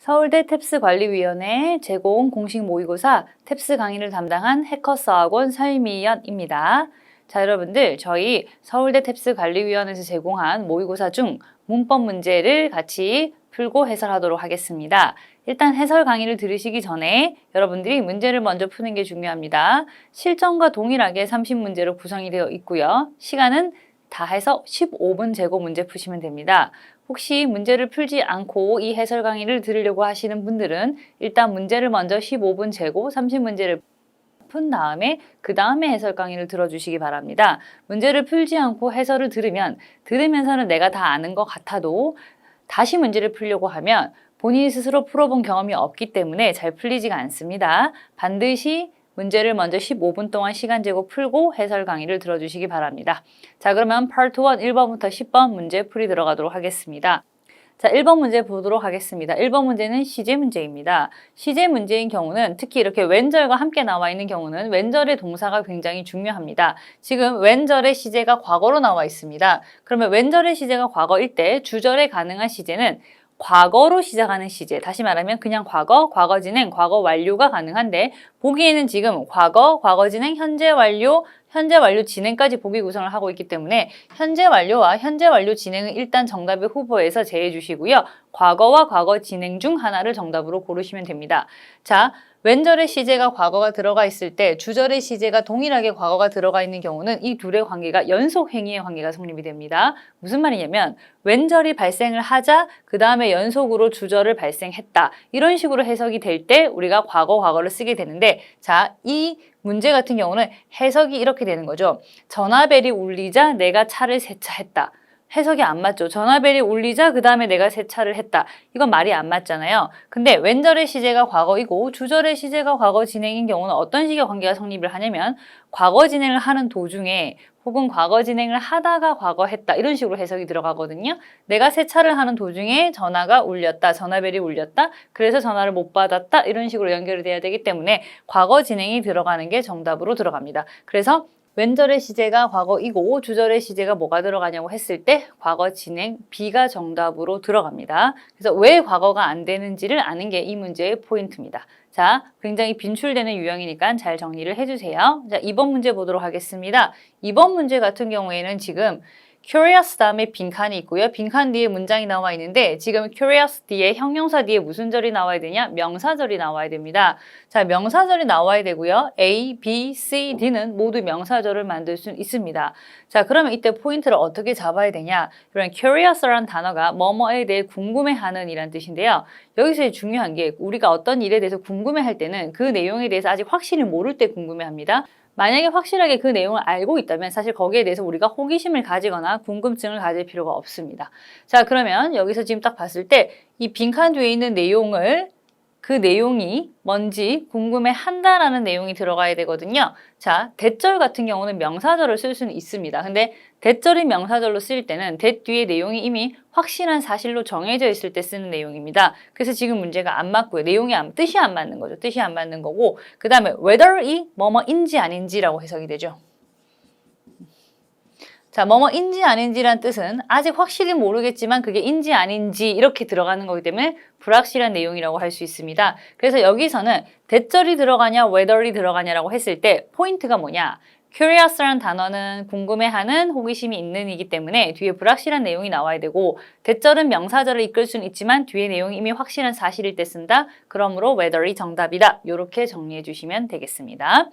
서울대 탭스관리위원회 제공 공식 모의고사 탭스 강의를 담당한 해커스학원 설미연입니다. 자, 여러분들 저희 서울대 탭스관리위원회에서 제공한 모의고사 중 문법 문제를 같이 풀고 해설하도록 하겠습니다. 일단 해설 강의를 들으시기 전에 여러분들이 문제를 먼저 푸는 게 중요합니다. 실전과 동일하게 30문제로 구성이 되어 있고요. 시간은 다 해서 15분 재고 문제 푸시면 됩니다. 혹시 문제를 풀지 않고 이 해설 강의를 들으려고 하시는 분들은 일단 문제를 먼저 15분 재고 30문제를 푼 다음에 그 다음에 해설 강의를 들어주시기 바랍니다. 문제를 풀지 않고 해설을 들으면서는 내가 다 아는 것 같아도 다시 문제를 풀려고 하면 본인이 스스로 풀어본 경험이 없기 때문에 잘 풀리지가 않습니다. 반드시 문제를 먼저 15분 동안 시간 재고 풀고 해설 강의를 들어주시기 바랍니다. 자, 그러면 파트 1 1번부터 10번 문제 풀이 들어가도록 하겠습니다. 자, 1번 문제 보도록 하겠습니다. 1번 문제는 시제 문제입니다. 시제 문제인 경우는 특히 이렇게 웬절과 함께 나와 있는 경우는 웬절의 동사가 굉장히 중요합니다. 지금 웬절의 시제가 과거로 나와 있습니다. 그러면 웬절의 시제가 과거일 때 주절에 가능한 시제는 과거로 시작하는 시제, 다시 말하면 그냥 과거, 과거 진행, 과거 완료가 가능한데 보기에는 지금 과거, 과거 진행, 현재 완료 진행까지 보기 구성을 하고 있기 때문에 현재 완료와 현재 완료 진행은 일단 정답의 후보에서 제외해 주시고요. 과거와 과거 진행 중 하나를 정답으로 고르시면 됩니다. 자, 웬절의 시제가 과거가 들어가 있을 때 주절의 시제가 동일하게 과거가 들어가 있는 경우는 이 둘의 관계가 연속 행위의 관계가 성립이 됩니다. 무슨 말이냐면 웬절이 발생을 하자 그 다음에 연속으로 주절을 발생했다. 이런 식으로 해석이 될 때 우리가 과거를 쓰게 되는데 자, 이 문제 같은 경우는 해석이 이렇게 되는 거죠. 전화벨이 울리자 내가 차를 세차했다. 해석이 안 맞죠. 전화벨이 울리자 그 다음에 내가 세차를 했다. 이건 말이 안 맞잖아요. 근데 웬절의 시제가 과거이고 주절의 시제가 과거 진행인 경우는 어떤 식의 관계가 성립을 하냐면 과거 진행을 하는 도중에 혹은 과거 진행을 하다가 과거 했다. 이런 식으로 해석이 들어가거든요. 내가 세차를 하는 도중에 전화가 울렸다. 전화벨이 울렸다. 그래서 전화를 못 받았다. 이런 식으로 연결이 돼야 되기 때문에 과거 진행이 들어가는 게 정답으로 들어갑니다. 그래서 웬절의 시제가 과거이고 주절의 시제가 뭐가 들어가냐고 했을 때 과거 진행 B가 정답으로 들어갑니다. 그래서 왜 과거가 안 되는지를 아는 게 이 문제의 포인트입니다. 자, 굉장히 빈출되는 유형이니까 잘 정리를 해주세요. 자, 2번 문제 보도록 하겠습니다. 2번 문제 같은 경우에는 지금 curious 다음에 빈칸이 있고요. 빈칸 뒤에 문장이 나와 있는데 지금 curious 뒤에 형용사 뒤에 무슨 절이 나와야 되냐? 명사절이 나와야 됩니다. 자, 명사절이 나와야 되고요. A, B, C, D는 모두 명사절을 만들 수 있습니다. 자, 그러면 이때 포인트를 어떻게 잡아야 되냐? 이런 curious라는 단어가 뭐뭐에 대해 궁금해하는 이란 뜻인데요. 여기서 중요한 게 우리가 어떤 일에 대해서 궁금해할 때는 그 내용에 대해서 아직 확실히 모를 때 궁금해합니다. 만약에 확실하게 그 내용을 알고 있다면 사실 거기에 대해서 우리가 호기심을 가지거나 궁금증을 가질 필요가 없습니다. 자, 그러면 여기서 지금 딱 봤을 때 이 빈칸 뒤에 있는 내용을 그 내용이 뭔지 궁금해한다라는 내용이 들어가야 되거든요. 자, 대절 같은 경우는 명사절을 쓸 수는 있습니다. 근데 대절이 명사절로 쓰일 때는 대 뒤에 내용이 이미 확실한 사실로 정해져 있을 때 쓰는 내용입니다. 그래서 지금 문제가 안 맞고요. 뜻이 안 맞는 거죠. 뜻이 안 맞는 거고 그 다음에 whether이 뭐뭐인지 아닌지라고 해석이 되죠. 자, 뭐뭐인지 아닌지란 뜻은 아직 확실히 모르겠지만 그게 인지 아닌지 이렇게 들어가는 거기 때문에 불확실한 내용이라고 할 수 있습니다. 그래서 여기서는 대절이 들어가냐, whether이 들어가냐라고 했을 때 포인트가 뭐냐? curious라는 단어는 궁금해하는 호기심이 있는 이기 때문에 뒤에 불확실한 내용이 나와야 되고 대절은 명사절을 이끌 수는 있지만 뒤에 내용이 이미 확실한 사실일 때 쓴다. 그러므로 whether이 정답이다. 이렇게 정리해 주시면 되겠습니다.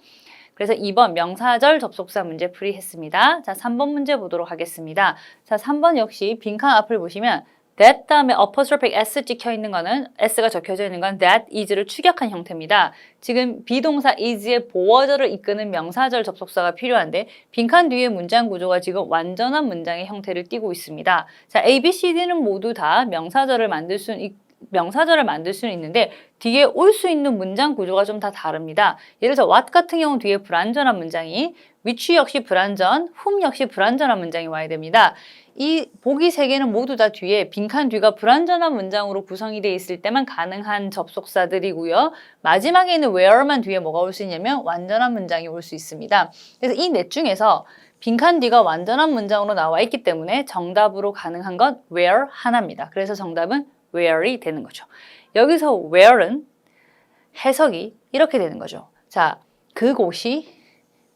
그래서 2번 명사절 접속사 문제 풀이했습니다. 자, 3번 문제 보도록 하겠습니다. 자, 3번 역시 빈칸 앞을 보시면 that 다음에 apostrophe s 찍혀 있는 거는 s가 적혀져 있는 건 that is를 축약한 형태입니다. 지금 비동사 is의 보어절을 이끄는 명사절 접속사가 필요한데 빈칸 뒤에 문장 구조가 지금 완전한 문장의 형태를 띠고 있습니다. 자, A, B, C, D는 모두 다 명사절을 만들 수는 있는데 뒤에 올 수 있는 문장 구조가 좀 다 다릅니다. 예를 들어서 what 같은 경우 뒤에 불완전한 문장이 which 역시 불완전, whom 역시 불완전한 문장이 와야 됩니다. 이 보기 세 개는 모두 다 뒤에 빈칸 뒤가 불완전한 문장으로 구성이 되어 있을 때만 가능한 접속사들이고요. 마지막에는 where만 뒤에 뭐가 올 수 있냐면 완전한 문장이 올 수 있습니다. 그래서 이 넷 중에서 빈칸 뒤가 완전한 문장으로 나와 있기 때문에 정답으로 가능한 건 where 하나입니다. 그래서 정답은 where이 되는 거죠. 여기서 where는 해석이 이렇게 되는 거죠. 자, 그곳이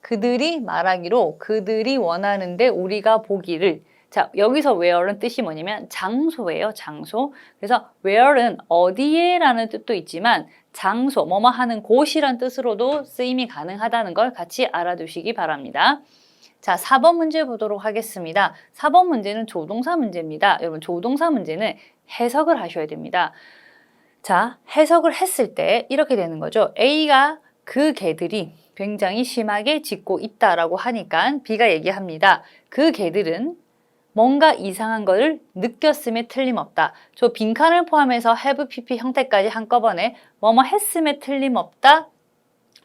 그들이 말하기로 그들이 원하는데 우리가 보기를. 자, 여기서 where는 뜻이 뭐냐면 장소예요, 장소. 그래서 where는 어디에 라는 뜻도 있지만 장소, 뭐뭐 하는 곳이란 뜻으로도 쓰임이 가능하다는 걸 같이 알아두시기 바랍니다. 자, 4번 문제 보도록 하겠습니다. 4번 문제는 조동사 문제입니다. 여러분, 조동사 문제는 해석을 하셔야 됩니다. 자, 해석을 했을 때 이렇게 되는 거죠. A가 그 개들이 굉장히 심하게 짖고 있다라고 하니까 B가 얘기합니다. 그 개들은 뭔가 이상한 것을 느꼈음에 틀림없다. 저 빈칸을 포함해서 have pp 형태까지 한꺼번에 뭐뭐 했음에 틀림없다,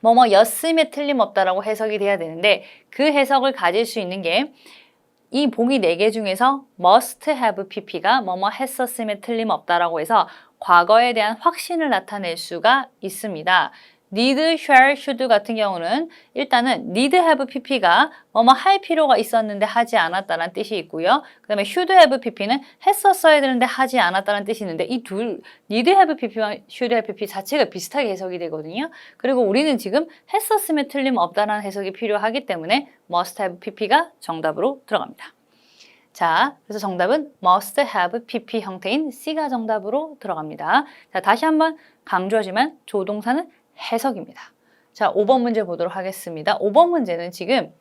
뭐뭐 였음에 틀림없다라고 해석이 돼야 되는데 그 해석을 가질 수 있는 게 이 보기 4개 중에서 must have pp가 뭐뭐 했었음에 틀림없다라고 해서 과거에 대한 확신을 나타낼 수가 있습니다. need, shall, should 같은 경우는 일단은 need have pp가 뭐뭐 할 필요가 있었는데 하지 않았다는 뜻이 있고요. 그 다음에 should have pp는 했었어야 되는데 하지 않았다는 뜻이 있는데 이 둘 need have pp와 should have pp 자체가 비슷하게 해석이 되거든요. 그리고 우리는 지금 했었음에 틀림없다는 해석이 필요하기 때문에 must have pp가 정답으로 들어갑니다. 자, 그래서 정답은 must have pp 형태인 C가 정답으로 들어갑니다. 자, 다시 한번 강조하지만 조동사는 해석입니다. 자, 5번 문제 보도록 하겠습니다. 5번 문제는 지금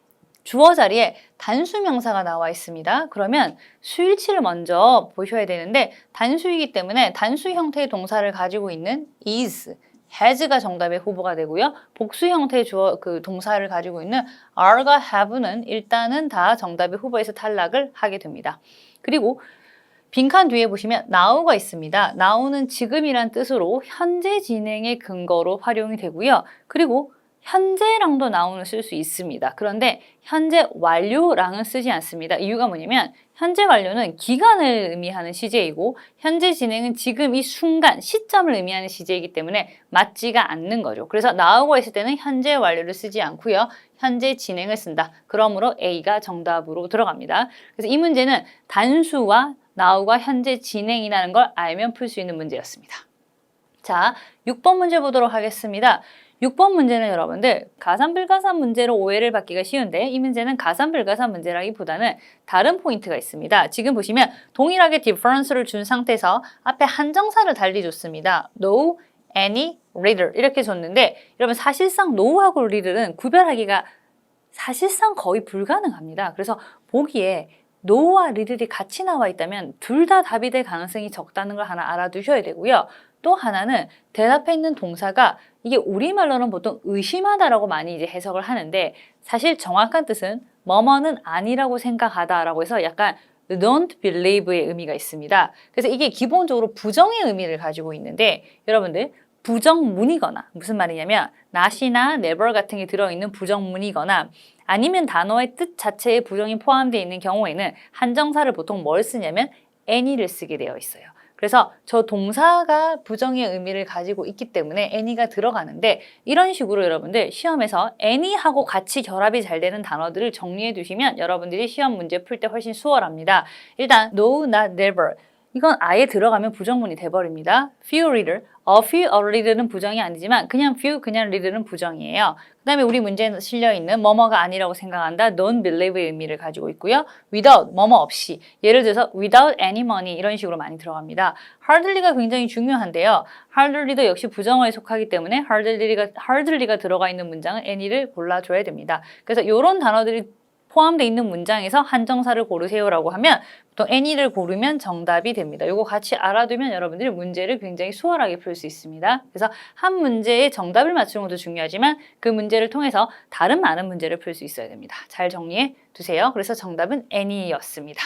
주어 자리에 단수 명사가 나와 있습니다. 그러면 수일치를 먼저 보셔야 되는데 단수이기 때문에 단수 형태의 동사를 가지고 있는 is, has가 정답의 후보가 되고요. 복수 형태의 주어 동사를 가지고 있는 are과 have는 일단은 다 정답의 후보에서 탈락을 하게 됩니다. 그리고 빈칸 뒤에 보시면 now가 있습니다. now는 지금이란 뜻으로 현재 진행의 근거로 활용이 되고요. 그리고 현재랑도 now는 쓸 수 있습니다. 그런데 현재 완료랑은 쓰지 않습니다. 이유가 뭐냐면 현재 완료는 기간을 의미하는 시제이고 현재 진행은 지금 이 순간, 시점을 의미하는 시제이기 때문에 맞지가 않는 거죠. 그래서 now가 있을 때는 현재 완료를 쓰지 않고요. 현재 진행을 쓴다. 그러므로 A가 정답으로 들어갑니다. 그래서 이 문제는 단수와 now가 현재 진행이라는 걸 알면 풀 수 있는 문제였습니다. 자, 6번 문제 보도록 하겠습니다. 6번 문제는 여러분들 가산불가산 문제로 오해를 받기가 쉬운데 이 문제는 가산불가산 문제라기보다는 다른 포인트가 있습니다. 지금 보시면 동일하게 difference를 준 상태에서 앞에 한정사를 달리 줬습니다. No, any, little 이렇게 줬는데 여러분 사실상 no하고 little은 구별하기가 사실상 거의 불가능합니다. 그래서 보기에 no와 little이 같이 나와 있다면 둘 다 답이 될 가능성이 적다는 걸 하나 알아두셔야 되고요. 또 하나는 대답해 있는 동사가 이게 우리말로는 보통 의심하다라고 많이 이제 해석을 하는데 사실 정확한 뜻은 뭐뭐는 아니라고 생각하다라고 해서 약간 don't believe의 의미가 있습니다. 그래서 이게 기본적으로 부정의 의미를 가지고 있는데 여러분들 부정문이거나 무슨 말이냐면 not이나 never 같은 게 들어있는 부정문이거나 아니면 단어의 뜻 자체에 부정이 포함되어 있는 경우에는 한정사를 보통 뭘 쓰냐면 any를 쓰게 되어 있어요. 그래서 저 동사가 부정의 의미를 가지고 있기 때문에 any가 들어가는데 이런 식으로 여러분들 시험에서 any하고 같이 결합이 잘 되는 단어들을 정리해 두시면 여러분들이 시험 문제 풀 때 훨씬 수월합니다. 일단 no, not, never 이건 아예 들어가면 부정문이 돼버립니다. few little, a few, a little는 부정이 아니지만 그냥 few, 그냥 little는 부정이에요. 그 다음에 우리 문제에 실려있는 뭐뭐가 아니라고 생각한다. don't believe의 의미를 가지고 있고요. without, 뭐뭐 없이. 예를 들어서 without any money 이런 식으로 많이 들어갑니다. hardly가 굉장히 중요한데요. hardly도 역시 부정어에 속하기 때문에 hardly가 들어가 있는 문장은 any를 골라줘야 됩니다. 그래서 이런 단어들이 포함되어 있는 문장에서 한정사를 고르세요라고 하면 보통 any를 고르면 정답이 됩니다. 이거 같이 알아두면 여러분들이 문제를 굉장히 수월하게 풀 수 있습니다. 그래서 한 문제의 정답을 맞추는 것도 중요하지만 그 문제를 통해서 다른 많은 문제를 풀 수 있어야 됩니다. 잘 정리해 두세요. 그래서 정답은 any였습니다.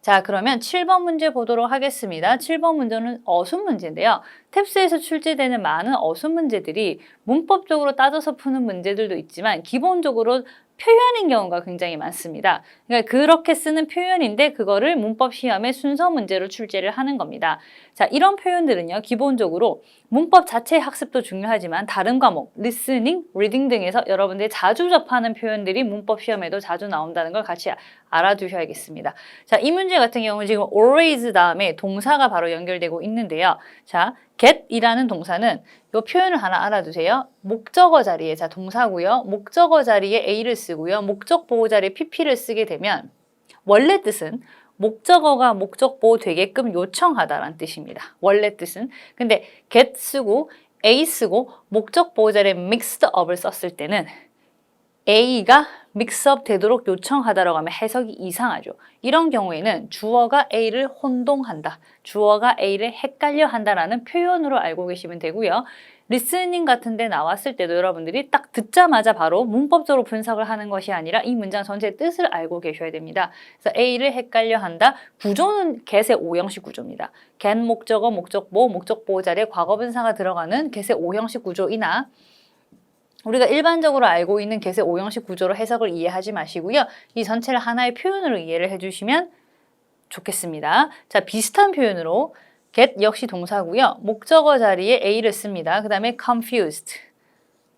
자, 그러면 7번 문제 보도록 하겠습니다. 7번 문제는 어순 문제인데요. 탭스에서 출제되는 많은 어순 문제들이 문법적으로 따져서 푸는 문제들도 있지만 기본적으로 표현인 경우가 굉장히 많습니다. 그러니까 그렇게 쓰는 표현인데 그거를 문법 시험에 순서 문제로 출제를 하는 겁니다. 자, 이런 표현들은요, 기본적으로 문법 자체의 학습도 중요하지만 다른 과목, listening, reading 등에서 여러분들이 자주 접하는 표현들이 문법 시험에도 자주 나온다는 걸 같이 알아두셔야겠습니다. 자, 이 문제 같은 경우는 지금 always 다음에 동사가 바로 연결되고 있는데요. 자, get이라는 동사는 이 표현을 하나 알아두세요. 목적어 자리에, 자, 동사고요. 목적어 자리에 A를 쓰고요. 목적 보호 자리에 PP를 쓰게 되면 원래 뜻은 목적어가 목적 보호 되게끔 요청하다라는 뜻입니다. 원래 뜻은. 근데 get 쓰고 A 쓰고 목적 보호 자리에 mixed up을 썼을 때는 A가 믹스업 되도록 요청하다라고 하면 해석이 이상하죠. 이런 경우에는 주어가 A를 혼동한다. 주어가 A를 헷갈려 한다라는 표현으로 알고 계시면 되고요. 리스닝 같은 데 나왔을 때도 여러분들이 딱 듣자마자 바로 문법적으로 분석을 하는 것이 아니라 이 문장 전체의 뜻을 알고 계셔야 됩니다. 그래서 A를 헷갈려 한다. 구조는 get의 5형식 구조입니다. get 목적어, 목적보, 목적보호 자리에 과거분사가 들어가는 get의 5형식 구조이나 우리가 일반적으로 알고 있는 get의 5형식 구조로 해석을 이해하지 마시고요. 이 전체를 하나의 표현으로 이해를 해주시면 좋겠습니다. 자, 비슷한 표현으로 get 역시 동사고요. 목적어 자리에 A를 씁니다. 그 다음에 confused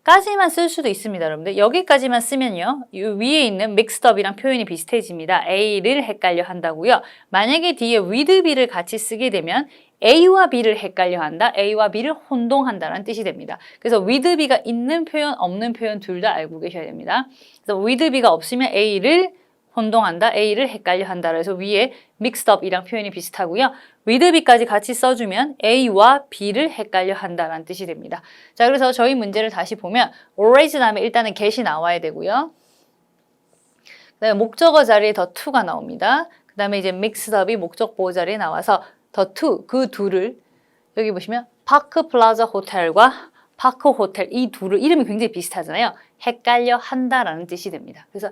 까지만 쓸 수도 있습니다. 여러분들 여기까지만 쓰면요. 이 위에 있는 mixed up이랑 표현이 비슷해집니다. A를 헷갈려 한다고요. 만약에 뒤에 with B를 같이 쓰게 되면 A와 B를 헷갈려 한다. A와 B를 혼동한다는 뜻이 됩니다. 그래서 with B가 있는 표현, 없는 표현 둘 다 알고 계셔야 됩니다. 그래서 with B가 없으면 A를 혼동한다. A를 헷갈려 한다. 그래서 위에 mixed up이랑 표현이 비슷하고요. with B까지 같이 써주면 A와 B를 헷갈려 한다는 뜻이 됩니다. 자, 그래서 저희 문제를 다시 보면 always 다음에 일단은 get이 나와야 되고요. 그 다음에 목적어 자리에 the to가 나옵니다. 그 다음에 이제 mixed up이 목적 보호 자리에 나와서 the to, 그 둘을 여기 보시면 파크 플라자 호텔과 파크 호텔 이 둘을 이름이 굉장히 비슷하잖아요. 헷갈려 한다라는 뜻이 됩니다. 그래서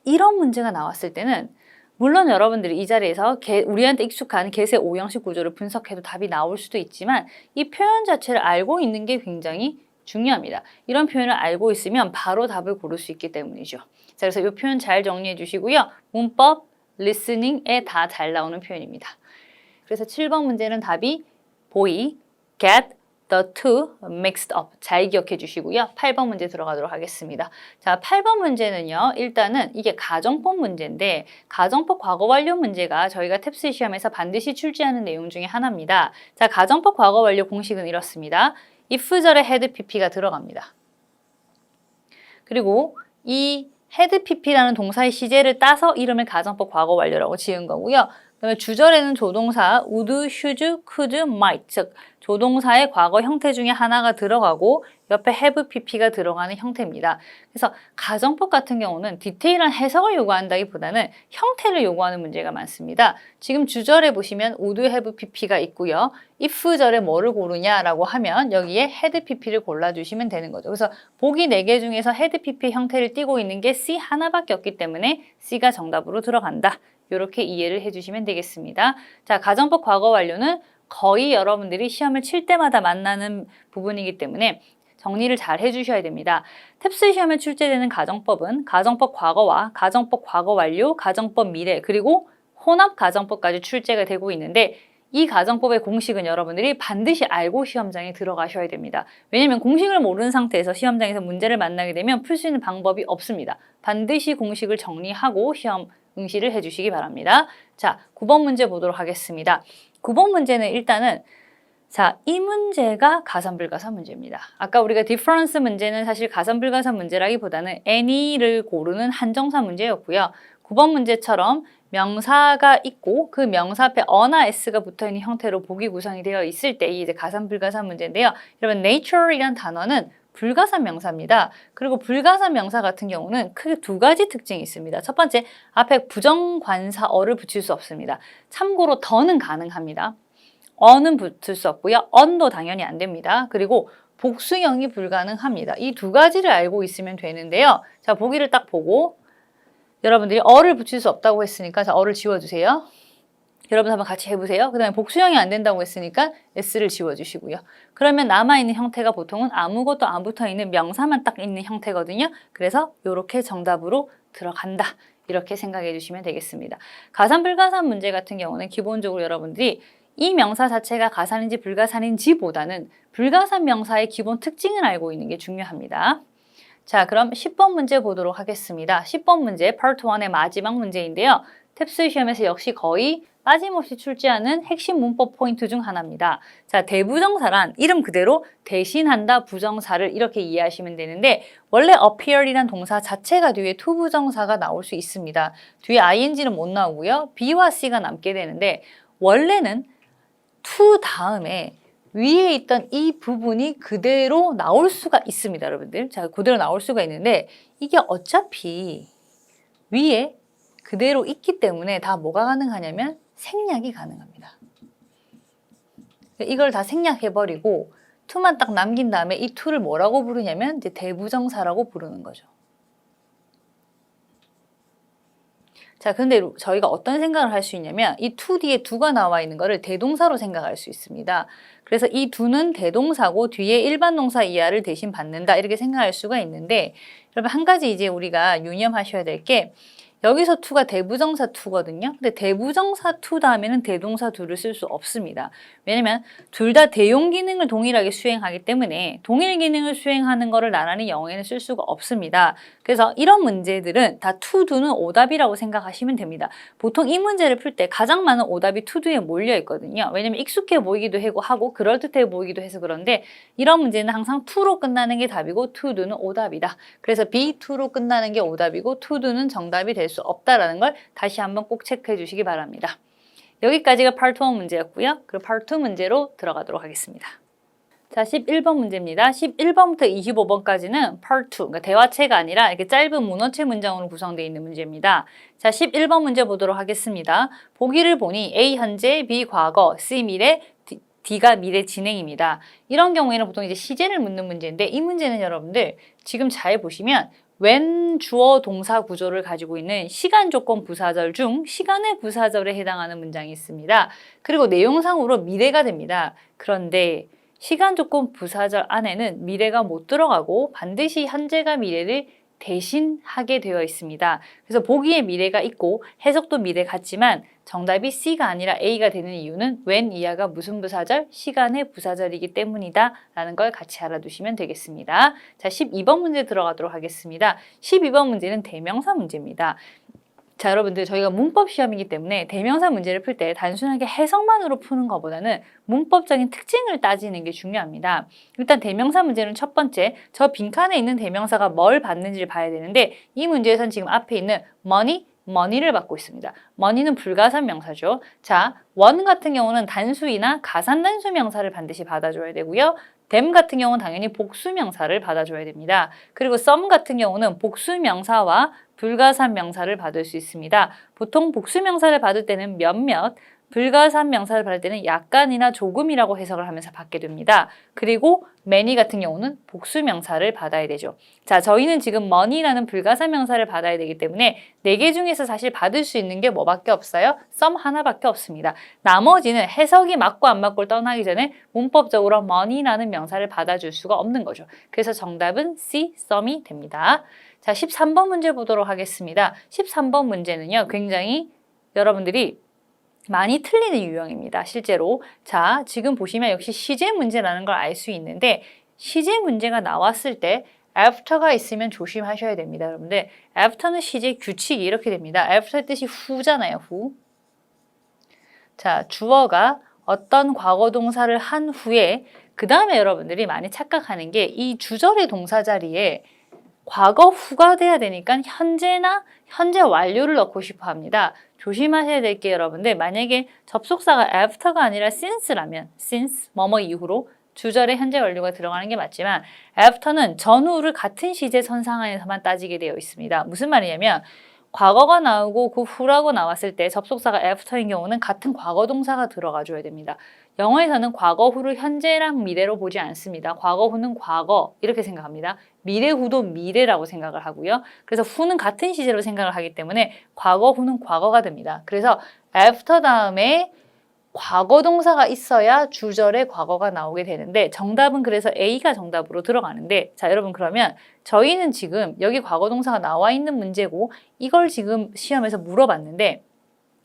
이런 문제가 나왔을 때는 물론 여러분들이 이 자리에서 우리한테 익숙한 get의 5형식 구조를 분석해도 답이 나올 수도 있지만 이 표현 자체를 알고 있는 게 굉장히 중요합니다. 이런 표현을 알고 있으면 바로 답을 고를 수 있기 때문이죠. 자, 그래서 이 표현 잘 정리해 주시고요. 문법, listening에 다 잘 나오는 표현입니다. 그래서 7번 문제는 답이 boy, get, the two mixed up 잘 기억해 주시고요. 8번 문제 들어가도록 하겠습니다. 자, 8번 문제는요. 일단은 이게 가정법 문제인데 가정법 과거 완료 문제가 저희가 탭스 시험에서 반드시 출제하는 내용 중에 하나입니다. 자, 가정법 과거 완료 공식은 이렇습니다. if절에 had pp가 들어갑니다. 그리고 이 had pp라는 동사의 시제를 따서 이름을 가정법 과거 완료라고 지은 거고요. 그다음에 주절에는 조동사 would, should, could, might 즉 조동사의 과거 형태 중에 하나가 들어가고 옆에 have pp가 들어가는 형태입니다. 그래서 가정법 같은 경우는 디테일한 해석을 요구한다기보다는 형태를 요구하는 문제가 많습니다. 지금 주절에 보시면 would, have pp가 있고요. if절에 뭐를 고르냐라고 하면 여기에 had pp를 골라주시면 되는 거죠. 그래서 보기 4개 중에서 had pp 형태를 띠고 있는 게 C 하나밖에 없기 때문에 C가 정답으로 들어간다. 이렇게 이해를 해주시면 되겠습니다. 자, 가정법 과거 완료는 거의 여러분들이 시험을 칠 때마다 만나는 부분이기 때문에 정리를 잘 해주셔야 됩니다. 탭스 시험에 출제되는 가정법은 가정법 과거와 가정법 과거 완료, 가정법 미래, 그리고 혼합 가정법까지 출제가 되고 있는데 이 가정법의 공식은 여러분들이 반드시 알고 시험장에 들어가셔야 됩니다. 왜냐하면 공식을 모르는 상태에서 시험장에서 문제를 만나게 되면 풀 수 있는 방법이 없습니다. 반드시 공식을 정리하고 시험 응시를 해주시기 바랍니다. 자, 9번 문제 보도록 하겠습니다. 9번 문제는 일단은 자, 이 문제가 가산불가사 문제입니다. 아까 우리가 difference 문제는 사실 가산불가사 문제라기보다는 any를 고르는 한정사 문제였고요. 9번 문제처럼 명사가 있고 그 명사 앞에 어나 s가 붙어있는 형태로 보기 구성이 되어 있을 때 이제 가산불가사 문제인데요. 여러분 nature이란 단어는 불가산 명사입니다. 그리고 불가산 명사 같은 경우는 크게 2가지 특징이 있습니다. 첫 번째, 앞에 부정관사어를 붙일 수 없습니다. 참고로 더는 가능합니다. 어는 붙을 수 없고요. on도 당연히 안 됩니다. 그리고 복수형이 불가능합니다. 이 2가지를 알고 있으면 되는데요. 자, 보기를 딱 보고 여러분들이 어를 붙일 수 없다고 했으니까 자, 어를 지워주세요. 여러분 한번 같이 해보세요. 그 다음에 복수형이 안 된다고 했으니까 s를 지워주시고요. 그러면 남아있는 형태가 보통은 아무것도 안 붙어있는 명사만 딱 있는 형태거든요. 그래서 이렇게 정답으로 들어간다. 이렇게 생각해 주시면 되겠습니다. 가산불가산 문제 같은 경우는 기본적으로 여러분들이 이 명사 자체가 가산인지 불가산인지보다는 불가산 명사의 기본 특징을 알고 있는 게 중요합니다. 자, 그럼 10번 문제 보도록 하겠습니다. 10번 문제 파트 1의 마지막 문제인데요. 탭스 시험에서 역시 거의 빠짐없이 출제하는 핵심 문법 포인트 중 하나입니다. 자, 대부정사란 이름 그대로 대신한다 부정사를 이렇게 이해하시면 되는데 원래 appear이란 동사 자체가 뒤에 to 부정사가 나올 수 있습니다. 뒤에 ing는 못 나오고요. B와 C가 남게 되는데 원래는 to 다음에 위에 있던 이 부분이 그대로 나올 수가 있습니다, 여러분들. 자, 그대로 나올 수가 있는데 이게 어차피 위에 그대로 있기 때문에 다 뭐가 가능하냐면 생략이 가능합니다. 이걸 다 생략해버리고 to만 딱 남긴 다음에 이 to를 뭐라고 부르냐면 이제 대부정사라고 부르는 거죠. 자, 근데 저희가 어떤 생각을 할 수 있냐면 이 to 뒤에 do가 나와 있는 거를 대동사로 생각할 수 있습니다. 그래서 이 do는 대동사고 뒤에 일반 동사 이하를 대신 받는다 이렇게 생각할 수가 있는데 여러분 한 가지 이제 우리가 유념하셔야 될 게 여기서 to가 대부정사 to거든요. 근데 대부정사 to 다음에는 대동사 do를 쓸 수 없습니다. 왜냐면 둘 다 대용 기능을 동일하게 수행하기 때문에 동일 기능을 수행하는 거를 나란히 영어에는 쓸 수가 없습니다. 그래서 이런 문제들은 다 to do는 오답이라고 생각하시면 됩니다. 보통 이 문제를 풀 때 가장 많은 오답이 to do에 몰려 있거든요. 왜냐면 익숙해 보이기도 하고 그럴듯해 보이기도 해서 그런데 이런 문제는 항상 to로 끝나는 게 답이고 to do는 오답이다. 그래서 be to로 끝나는 게 오답이고 to do는 정답이 될 수 없다라는 걸 다시 한번 꼭 체크해 주시기 바랍니다. 여기까지가 파트 1 문제였고요. 그리고 파트 2 문제로 들어가도록 하겠습니다. 자, 11번 문제입니다. 11번부터 25번까지는 파트 2, 그러니까 대화체가 아니라 이렇게 짧은 문어체 문장으로 구성되어 있는 문제입니다. 자, 11번 문제 보도록 하겠습니다. 보기를 보니 A 현재, B 과거, C 미래, D가 미래 진행입니다. 이런 경우에는 보통 이제 시제를 묻는 문제인데 이 문제는 여러분들 지금 잘 보시면 when 주어 동사 구조를 가지고 있는 시간 조건 부사절 중 시간의 부사절에 해당하는 문장이 있습니다. 그리고 내용상으로 미래가 됩니다. 그런데 시간 조건 부사절 안에는 미래가 못 들어가고 반드시 현재가 미래를 대신하게 되어 있습니다. 그래서 보기에 미래가 있고 해석도 미래 같지만 정답이 C가 아니라 A가 되는 이유는 when 이하가 무슨 부사절? 시간의 부사절이기 때문이다 라는 걸 같이 알아두시면 되겠습니다. 자, 12번 문제 들어가도록 하겠습니다. 12번 문제는 대명사 문제입니다. 자, 여러분들 저희가 문법 시험이기 때문에 대명사 문제를 풀 때 단순하게 해석만으로 푸는 것보다는 문법적인 특징을 따지는 게 중요합니다. 일단 대명사 문제는 첫 번째, 저 빈칸에 있는 대명사가 뭘 받는지를 봐야 되는데 이 문제에선 지금 앞에 있는 money를 받고 있습니다. money는 불가산 명사죠. 자, one 같은 경우는 단수이나 가산 단수 명사를 반드시 받아줘야 되고요. them 같은 경우는 당연히 복수 명사를 받아줘야 됩니다. 그리고 some 같은 경우는 복수 명사와 불가산 명사를 받을 수 있습니다. 보통 복수 명사를 받을 때는 몇몇, 불가산 명사를 받을 때는 약간이나 조금이라고 해석을 하면서 받게 됩니다. 그리고 many 같은 경우는 복수 명사를 받아야 되죠. 자, 저희는 지금 money라는 불가산 명사를 받아야 되기 때문에 4개 중에서 사실 받을 수 있는 게 뭐밖에 없어요? some 하나밖에 없습니다. 나머지는 해석이 맞고 안 맞고를 떠나기 전에 문법적으로 money라는 명사를 받아줄 수가 없는 거죠. 그래서 정답은 C, some이 됩니다. 자, 13번 문제 보도록 하겠습니다. 13번 문제는요, 굉장히 여러분들이 많이 틀리는 유형입니다. 실제로. 자, 지금 보시면 역시 시제 문제라는 걸 알 수 있는데 시제 문제가 나왔을 때 after가 있으면 조심하셔야 됩니다. 여러분들. after는 시제 규칙이 이렇게 됩니다. after의 뜻이 후잖아요. 후. 자, 주어가 어떤 과거 동사를 한 후에 그 다음에 여러분들이 많이 착각하는 게 이 주절의 동사 자리에 과거 후가 돼야 되니까 현재나 현재 완료를 넣고 싶어 합니다. 조심하셔야 될 게 여러분들 만약에 접속사가 after가 아니라 since라면 since 뭐뭐 이후로 주절에 현재 완료가 들어가는 게 맞지만 after는 전후를 같은 시제 선상 안에서만 따지게 되어 있습니다. 무슨 말이냐면 과거가 나오고 그 후라고 나왔을 때 접속사가 after인 경우는 같은 과거 동사가 들어가 줘야 됩니다. 영어에서는 과거 후를 현재랑 미래로 보지 않습니다. 과거 후는 과거 이렇게 생각합니다. 미래 후도 미래라고 생각을 하고요. 그래서 후는 같은 시제로 생각을 하기 때문에 과거 후는 과거가 됩니다. 그래서 after 다음에 과거 동사가 있어야 주절에 과거가 나오게 되는데 정답은 그래서 A가 정답으로 들어가는데 자, 여러분 그러면 저희는 지금 여기 과거 동사가 나와 있는 문제고 이걸 지금 시험에서 물어봤는데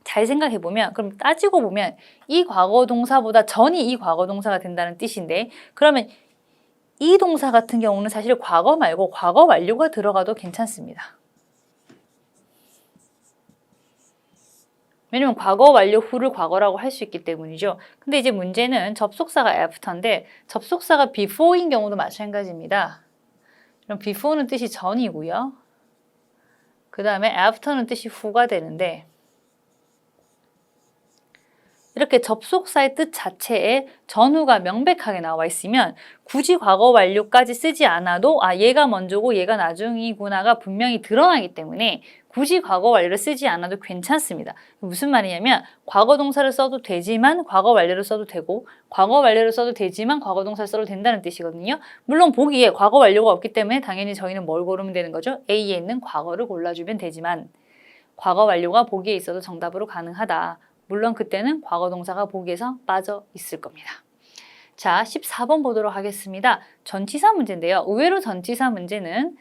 잘 생각해 보면, 그럼 따지고 보면 이 과거 동사보다 전이 이 과거 동사가 된다는 뜻인데, 그러면 이 동사 같은 경우는 사실 과거 말고 과거 완료가 들어가도 괜찮습니다. 왜냐면 과거 완료 후를 과거라고 할 수 있기 때문이죠. 근데 이제 문제는 접속사가 after인데 접속사가 before인 경우도 마찬가지입니다. 그럼 before는 뜻이 전이고요. 그 다음에 after는 뜻이 후가 되는데, 이렇게 접속사의 뜻 자체에 전후가 명백하게 나와 있으면 굳이 과거 완료까지 쓰지 않아도 얘가 먼저고 얘가 나중이구나가 분명히 드러나기 때문에 굳이 과거 완료를 쓰지 않아도 괜찮습니다. 무슨 말이냐면 과거 동사를 써도 되지만 과거 완료를 써도 되고, 과거 완료를 써도 되지만 과거 동사를 써도 된다는 뜻이거든요. 물론 보기에 과거 완료가 없기 때문에 당연히 저희는 뭘 고르면 되는 거죠? A에 있는 과거를 골라주면 되지만 과거 완료가 보기에 있어도 정답으로 가능하다. 물론 그때는 과거 동사가 보기에서 빠져 있을 겁니다. 자, 14번 보도록 하겠습니다. 전치사 문제인데요. 의외로 전치사 문제는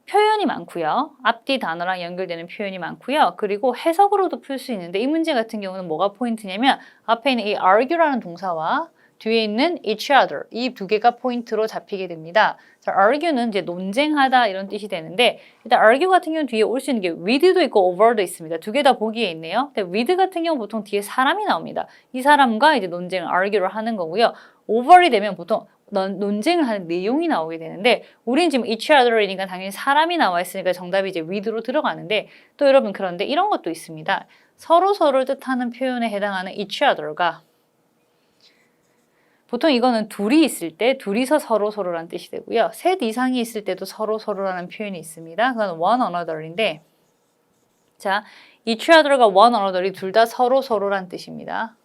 표현이 많고요. 앞뒤 단어랑 연결되는 표현이 많고요. 그리고 해석으로도 풀 수 있는데 이 문제 같은 경우는 뭐가 포인트냐면 앞에 있는 이 argue라는 동사와 뒤에 있는 each other 이 두 개가 포인트로 잡히게 됩니다. 자, argue는 이제 논쟁하다 이런 뜻이 되는데 일단 argue 같은 경우는 뒤에 올 수 있는 게 with도 있고 over도 있습니다. 두 개 다 보기에 있네요. 근데 with 같은 경우 보통 뒤에 사람이 나옵니다. 이 사람과 이제 논쟁을 argue를 하는 거고요. over이 되면 보통 논쟁을 하는 내용이 나오게 되는데 우리는 지금 each other이니까 당연히 사람이 나와 있으니까 정답이 이제 with로 들어가는데 또 여러분 그런데 이런 것도 있습니다. 서로서로를 뜻하는 표현에 해당하는 each other가 보통 이거는 둘이 있을 때 둘이서 서로서로라는 뜻이 되고요. 셋 이상이 있을 때도 서로서로라는 표현이 있습니다. 그건 one another인데 자, each other과 one another이 둘 다 서로서로라는 뜻입니다.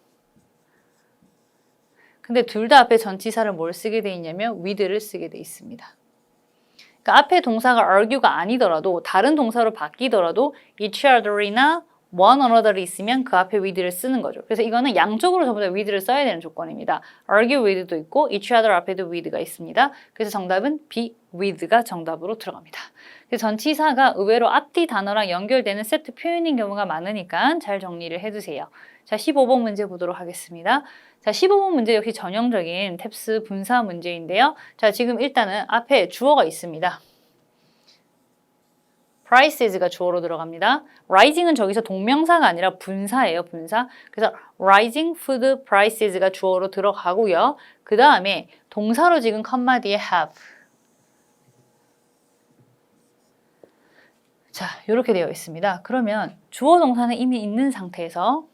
근데 둘 다 앞에 전치사를 뭘 쓰게 돼 있냐면 with를 쓰게 돼 있습니다. 그러니까 앞에 동사가 argue가 아니더라도 다른 동사로 바뀌더라도 each other이나 one another이 있으면 그 앞에 with를 쓰는 거죠. 그래서 이거는 양쪽으로 전부 다 with를 써야 되는 조건입니다. argue with도 있고 each other 앞에도 with가 있습니다. 그래서 정답은 be with가 정답으로 들어갑니다. 그래서 전치사가 의외로 앞뒤 단어랑 연결되는 세트 표현인 경우가 많으니까 잘 정리를 해두세요. 자, 15번 문제 보도록 하겠습니다. 자, 15번 문제 역시 전형적인 탭스 분사 문제인데요. 자, 지금 일단은 앞에 주어가 있습니다. prices가 주어로 들어갑니다. rising은 저기서 동명사가 아니라 분사예요, 분사. 그래서 rising food prices가 주어로 들어가고요. 그 다음에 동사로 지금 컴마 뒤에 have. 자, 이렇게 되어 있습니다. 그러면 주어 동사는 이미 있는 상태에서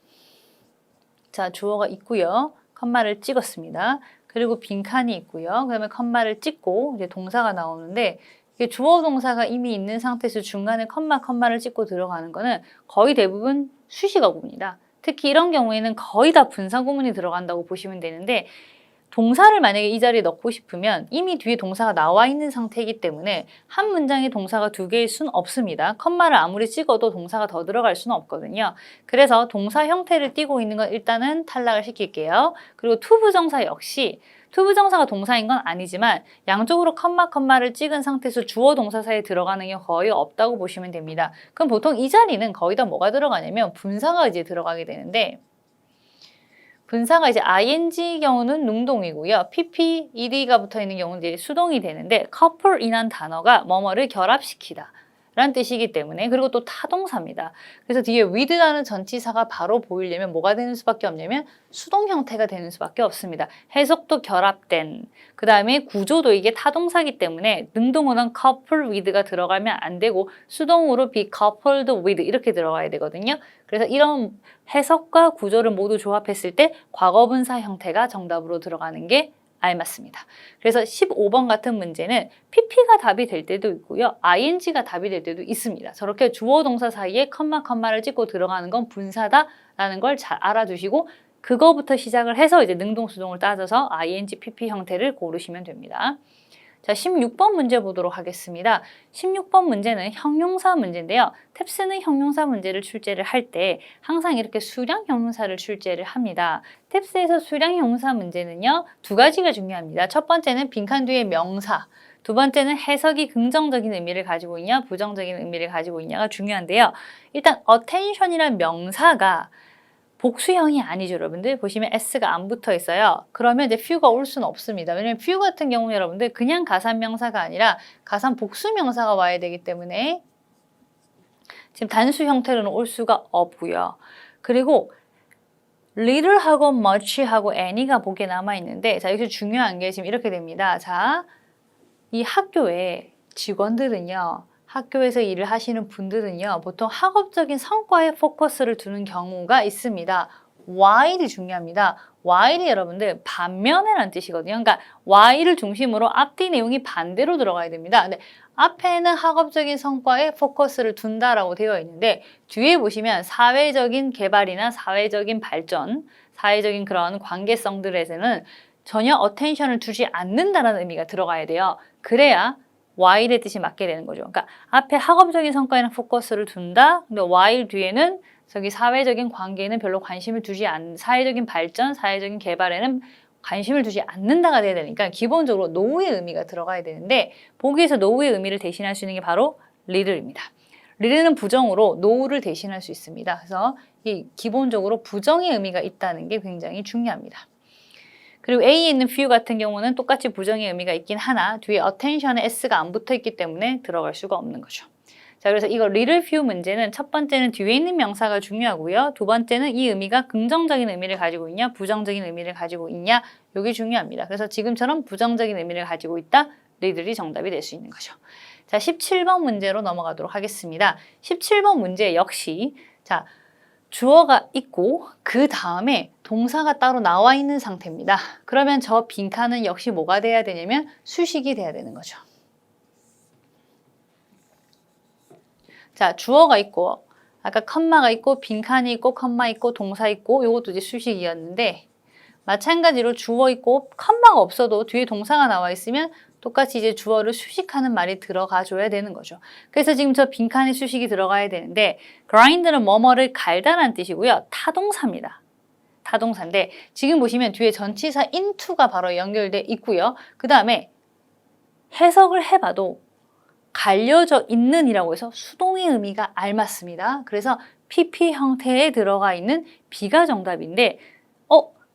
자, 주어가 있고요. 컴마를 찍었습니다. 그리고 빈칸이 있고요. 그 다음에 컴마를 찍고 이제 동사가 나오는데 이게 주어 동사가 이미 있는 상태에서 중간에 컴마를 찍고 들어가는 거는 거의 대부분 수식어구문이다. 특히 이런 경우에는 거의 다 분사구문이 들어간다고 보시면 되는데 동사를 만약에 이 자리에 넣고 싶으면 이미 뒤에 동사가 나와 있는 상태이기 때문에 한 문장에 동사가 두 개일 수는 없습니다. 컴마를 아무리 찍어도 동사가 더 들어갈 수는 없거든요. 그래서 동사 형태를 띠고 있는 건 일단은 탈락을 시킬게요. 그리고 투부정사 역시 투부정사가 동사인 건 아니지만 양쪽으로 컴마를 찍은 상태에서 주어 동사 사이에 들어가는 게 거의 없다고 보시면 됩니다. 그럼 보통 이 자리는 거의 다 뭐가 들어가냐면 분사가 이제 들어가게 되는데 분사가 이제 ing 경우는 능동이고요. pp, ed가 붙어 있는 경우는 이제 수동이 되는데 couple이란 단어가 뭐뭐를 결합시키다 라는 뜻이기 때문에 그리고 또 타동사입니다. 그래서 뒤에 with라는 전치사가 바로 보이려면 뭐가 되는 수밖에 없냐면 수동 형태가 되는 수밖에 없습니다. 해석도 결합된 그 다음에 구조도 이게 타동사이기 때문에 능동어는 couple with가 들어가면 안 되고 수동으로 be coupled with 이렇게 들어가야 되거든요. 그래서 이런 해석과 구조를 모두 조합했을 때 과거분사 형태가 정답으로 들어가는 게 알맞습니다. 그래서 15번 같은 문제는 pp가 답이 될 때도 있고요. ing가 답이 될 때도 있습니다. 저렇게 주어 동사 사이에 컴마를 찍고 들어가는 건 분사다라는 걸 잘 알아두시고 그거부터 시작을 해서 이제 능동 수동을 따져서 ing, pp 형태를 고르시면 됩니다. 자, 16번 문제 보도록 하겠습니다. 16번 문제는 형용사 문제인데요. 탭스는 형용사 문제를 출제를 할 때 항상 이렇게 수량 형용사를 출제를 합니다. 탭스에서 수량 형용사 문제는요, 두 가지가 중요합니다. 첫 번째는 빈칸 뒤에 명사, 두 번째는 해석이 긍정적인 의미를 가지고 있냐, 부정적인 의미를 가지고 있냐가 중요한데요. 일단 attention이란 명사가 복수형이 아니죠, 여러분들. 보시면 s가 안 붙어 있어요. 그러면 이제 few가 올 수는 없습니다. 왜냐면 few 같은 경우는 여러분들 그냥 가산명사가 아니라 가산 복수명사가 와야 되기 때문에 지금 단수 형태로는 올 수가 없고요. 그리고 little하고 much하고 any가 보기에 남아있는데, 자, 여기서 중요한 게 지금 이렇게 됩니다. 자, 이 학교에 직원들은요, 학교에서 일을 하시는 분들은요, 보통 학업적인 성과에 포커스를 두는 경우가 있습니다. while이 중요합니다. while이 여러분들 반면에라는 뜻이거든요. 그러니까 while을 중심으로 앞뒤 내용이 반대로 들어가야 됩니다. 근데 앞에는 학업적인 성과에 포커스를 둔다라고 되어 있는데 뒤에 보시면 사회적인 개발이나 사회적인 발전, 사회적인 그런 관계성들에서는 전혀 어텐션을 두지 않는다라는 의미가 들어가야 돼요. 그래야 while의 뜻이 맞게 되는 거죠. 그러니까 앞에 학업적인 성과에는 포커스를 둔다. 근데 while 뒤에는 저기 사회적인 관계에는 별로 관심을 두지 않는, 사회적인 발전, 사회적인 개발에는 관심을 두지 않는다가 돼야 되니까 기본적으로 노우의 의미가 들어가야 되는데 보기에서 노우의 의미를 대신할 수 있는 게 바로 little입니다. little는 부정으로 노우를 대신할 수 있습니다. 그래서 이 기본적으로 부정의 의미가 있다는 게 굉장히 중요합니다. 그리고 A에 있는 few 같은 경우는 똑같이 부정의 의미가 있긴 하나 뒤에 attention에 s가 안 붙어 있기 때문에 들어갈 수가 없는 거죠. 자, 그래서 이거 little few 문제는 첫 번째는 뒤에 있는 명사가 중요하고요. 두 번째는 이 의미가 긍정적인 의미를 가지고 있냐, 부정적인 의미를 가지고 있냐, 이게 중요합니다. 그래서 지금처럼 부정적인 의미를 가지고 있다, little이 정답이 될 수 있는 거죠. 자, 17번 문제로 넘어가도록 하겠습니다. 17번 문제 역시 자, 주어가 있고 그 다음에 동사가 따로 나와 있는 상태입니다. 그러면 저 빈칸은 역시 뭐가 돼야 되냐면 수식이 돼야 되는 거죠. 자, 주어가 있고 아까 컴마가 있고 빈칸이 있고 컴마 있고 동사 있고 이것도 이제 수식이었는데 마찬가지로 주어 있고 컴마가 없어도 뒤에 동사가 나와 있으면 똑같이 이제 주어를 수식하는 말이 들어가 줘야 되는 거죠. 그래서 지금 저 빈칸에 수식이 들어가야 되는데 grind는 뭐뭐를 갈다라는 뜻이고요. 타동사입니다. 타동사인데 지금 보시면 뒤에 전치사 into가 바로 연결돼 있고요. 그 다음에 해석을 해봐도 갈려져 있는 이라고 해서 수동의 의미가 알맞습니다. 그래서 PP 형태에 들어가 있는 B가 정답인데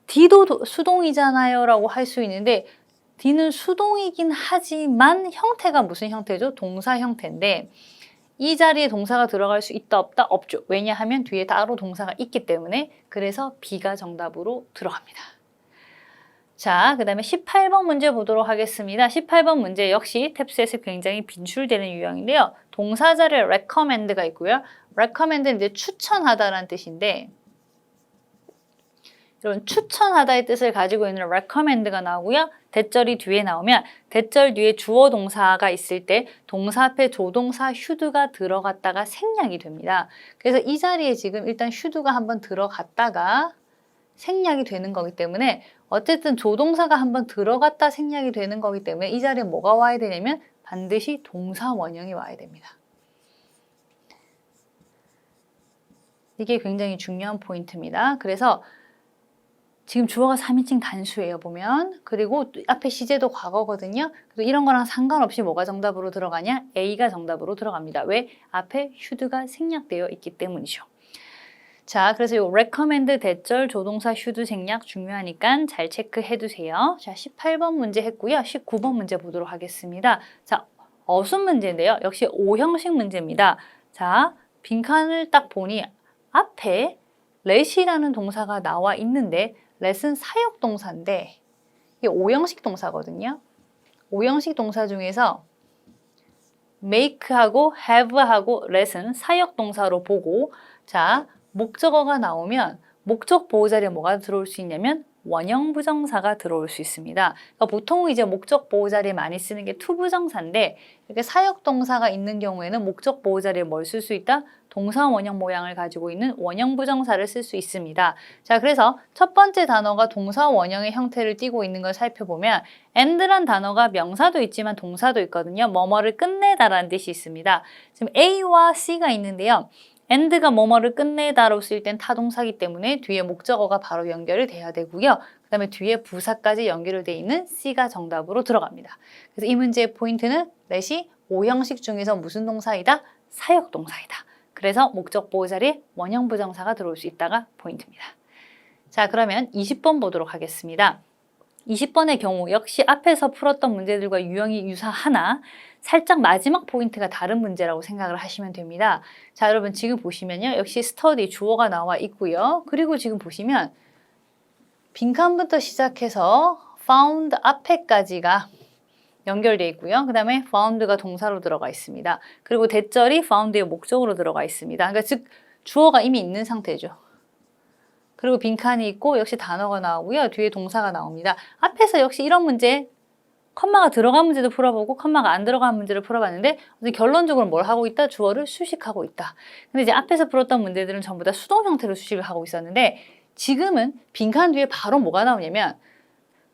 D도 수동이잖아요 라고 할 수 있는데 D는 수동이긴 하지만 형태가 무슨 형태죠? 동사 형태인데 이 자리에 동사가 들어갈 수 있다 없다? 없죠. 왜냐하면 뒤에 따로 동사가 있기 때문에 그래서 B가 정답으로 들어갑니다. 자, 그 다음에 18번 문제 보도록 하겠습니다. 18번 문제 역시 탭스에서 굉장히 빈출되는 유형인데요. 동사 자리에 recommend가 있고요. recommend는 이제 추천하다라는 뜻인데 이런 추천하다의 뜻을 가지고 있는 recommend가 나오고요. 대절이 뒤에 나오면 대절 뒤에 주어 동사가 있을 때 동사 앞에 조동사 should가 들어갔다가 생략이 됩니다. 그래서 이 자리에 지금 일단 should가 한번 들어갔다가 생략이 되는 거기 때문에 어쨌든 조동사가 한번 들어갔다 생략이 되는 거기 때문에 이 자리에 뭐가 와야 되냐면 반드시 동사 원형이 와야 됩니다. 이게 굉장히 중요한 포인트입니다. 그래서 지금 주어가 3인칭 단수예요, 보면. 그리고 앞에 시제도 과거거든요. 그래서 이런 거랑 상관없이 뭐가 정답으로 들어가냐? A가 정답으로 들어갑니다. 왜? 앞에 should가 생략되어 있기 때문이죠. 자, 그래서 이 recommend 대절 조동사 should 생략 중요하니까 잘 체크해 두세요. 자, 18번 문제 했고요. 19번 문제 보도록 하겠습니다. 자, 어순 문제인데요. 역시 O형식 문제입니다. 자, 빈칸을 딱 보니 앞에 let이라는 동사가 나와 있는데 let은 사역 동사인데 이게 O형식 동사거든요. O형식 동사 중에서 make하고 have하고 let은 사역 동사로 보고 자, 목적어가 나오면 목적 보호 자리에 뭐가 들어올 수 있냐면 원형 부정사가 들어올 수 있습니다. 그러니까 보통 이제 목적 보호 자리에 많이 쓰는 게 투부정사인데 이렇게 사역 동사가 있는 경우에는 목적 보호 자리에 뭘 쓸 수 있다? 동사 원형 모양을 가지고 있는 원형 부정사를 쓸 수 있습니다. 자, 그래서 첫 번째 단어가 동사 원형의 형태를 띠고 있는 걸 살펴보면 and란 단어가 명사도 있지만 동사도 있거든요. 뭐뭐를 끝내다라는 뜻이 있습니다. 지금 A와 C가 있는데요. and가 뭐뭐를 끝내다로 쓰일 땐 타동사기 때문에 뒤에 목적어가 바로 연결이 돼야 되고요. 그 다음에 뒤에 부사까지 연결이 되어 있는 C가 정답으로 들어갑니다. 그래서 이 문제의 포인트는 let이 O형식 중에서 무슨 동사이다? 사역 동사이다. 그래서 목적 보호 자리에 원형 부정사가 들어올 수 있다가 포인트입니다. 자, 그러면 20번 보도록 하겠습니다. 20번의 경우 역시 앞에서 풀었던 문제들과 유형이 유사하나 살짝 마지막 포인트가 다른 문제라고 생각을 하시면 됩니다. 자, 여러분 지금 보시면요. 역시 스터디 주어가 나와 있고요. 그리고 지금 보시면 빈칸부터 시작해서 found 앞에까지가 연결되어 있고요. 그 다음에 found가 동사로 들어가 있습니다. 그리고 대절이 found의 목적으로 들어가 있습니다. 그러니까 즉 주어가 이미 있는 상태죠. 그리고 빈칸이 있고 역시 단어가 나오고요. 뒤에 동사가 나옵니다. 앞에서 역시 이런 문제 컴마가 들어간 문제도 풀어보고 컴마가 안 들어간 문제를 풀어봤는데 결론적으로 뭘 하고 있다? 주어를 수식하고 있다. 근데 이제 앞에서 풀었던 문제들은 전부 다 수동 형태로 수식을 하고 있었는데 지금은 빈칸 뒤에 바로 뭐가 나오냐면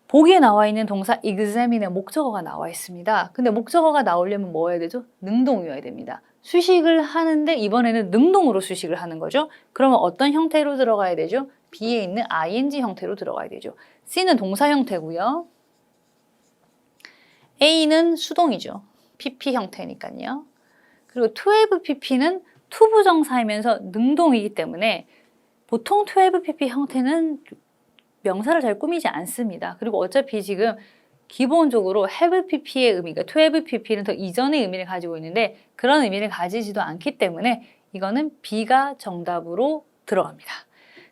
보기에 나와 있는 동사 examine의 목적어가 나와 있습니다. 근데 목적어가 나오려면 뭐 해야 되죠? 능동이어야 됩니다. 수식을 하는데 이번에는 능동으로 수식을 하는 거죠. 그러면 어떤 형태로 들어가야 되죠? B에 있는 ing 형태로 들어가야 되죠. C는 동사 형태고요. A는 수동이죠. PP 형태니까요. 그리고 to have pp는 to 부정사이면서 능동이기 때문에 보통 to have pp 형태는 명사를 잘 꾸미지 않습니다. 그리고 어차피 지금 기본적으로 have pp의 의미가 to have pp는 더 이전의 의미를 가지고 있는데 그런 의미를 가지지도 않기 때문에 이거는 B가 정답으로 들어갑니다.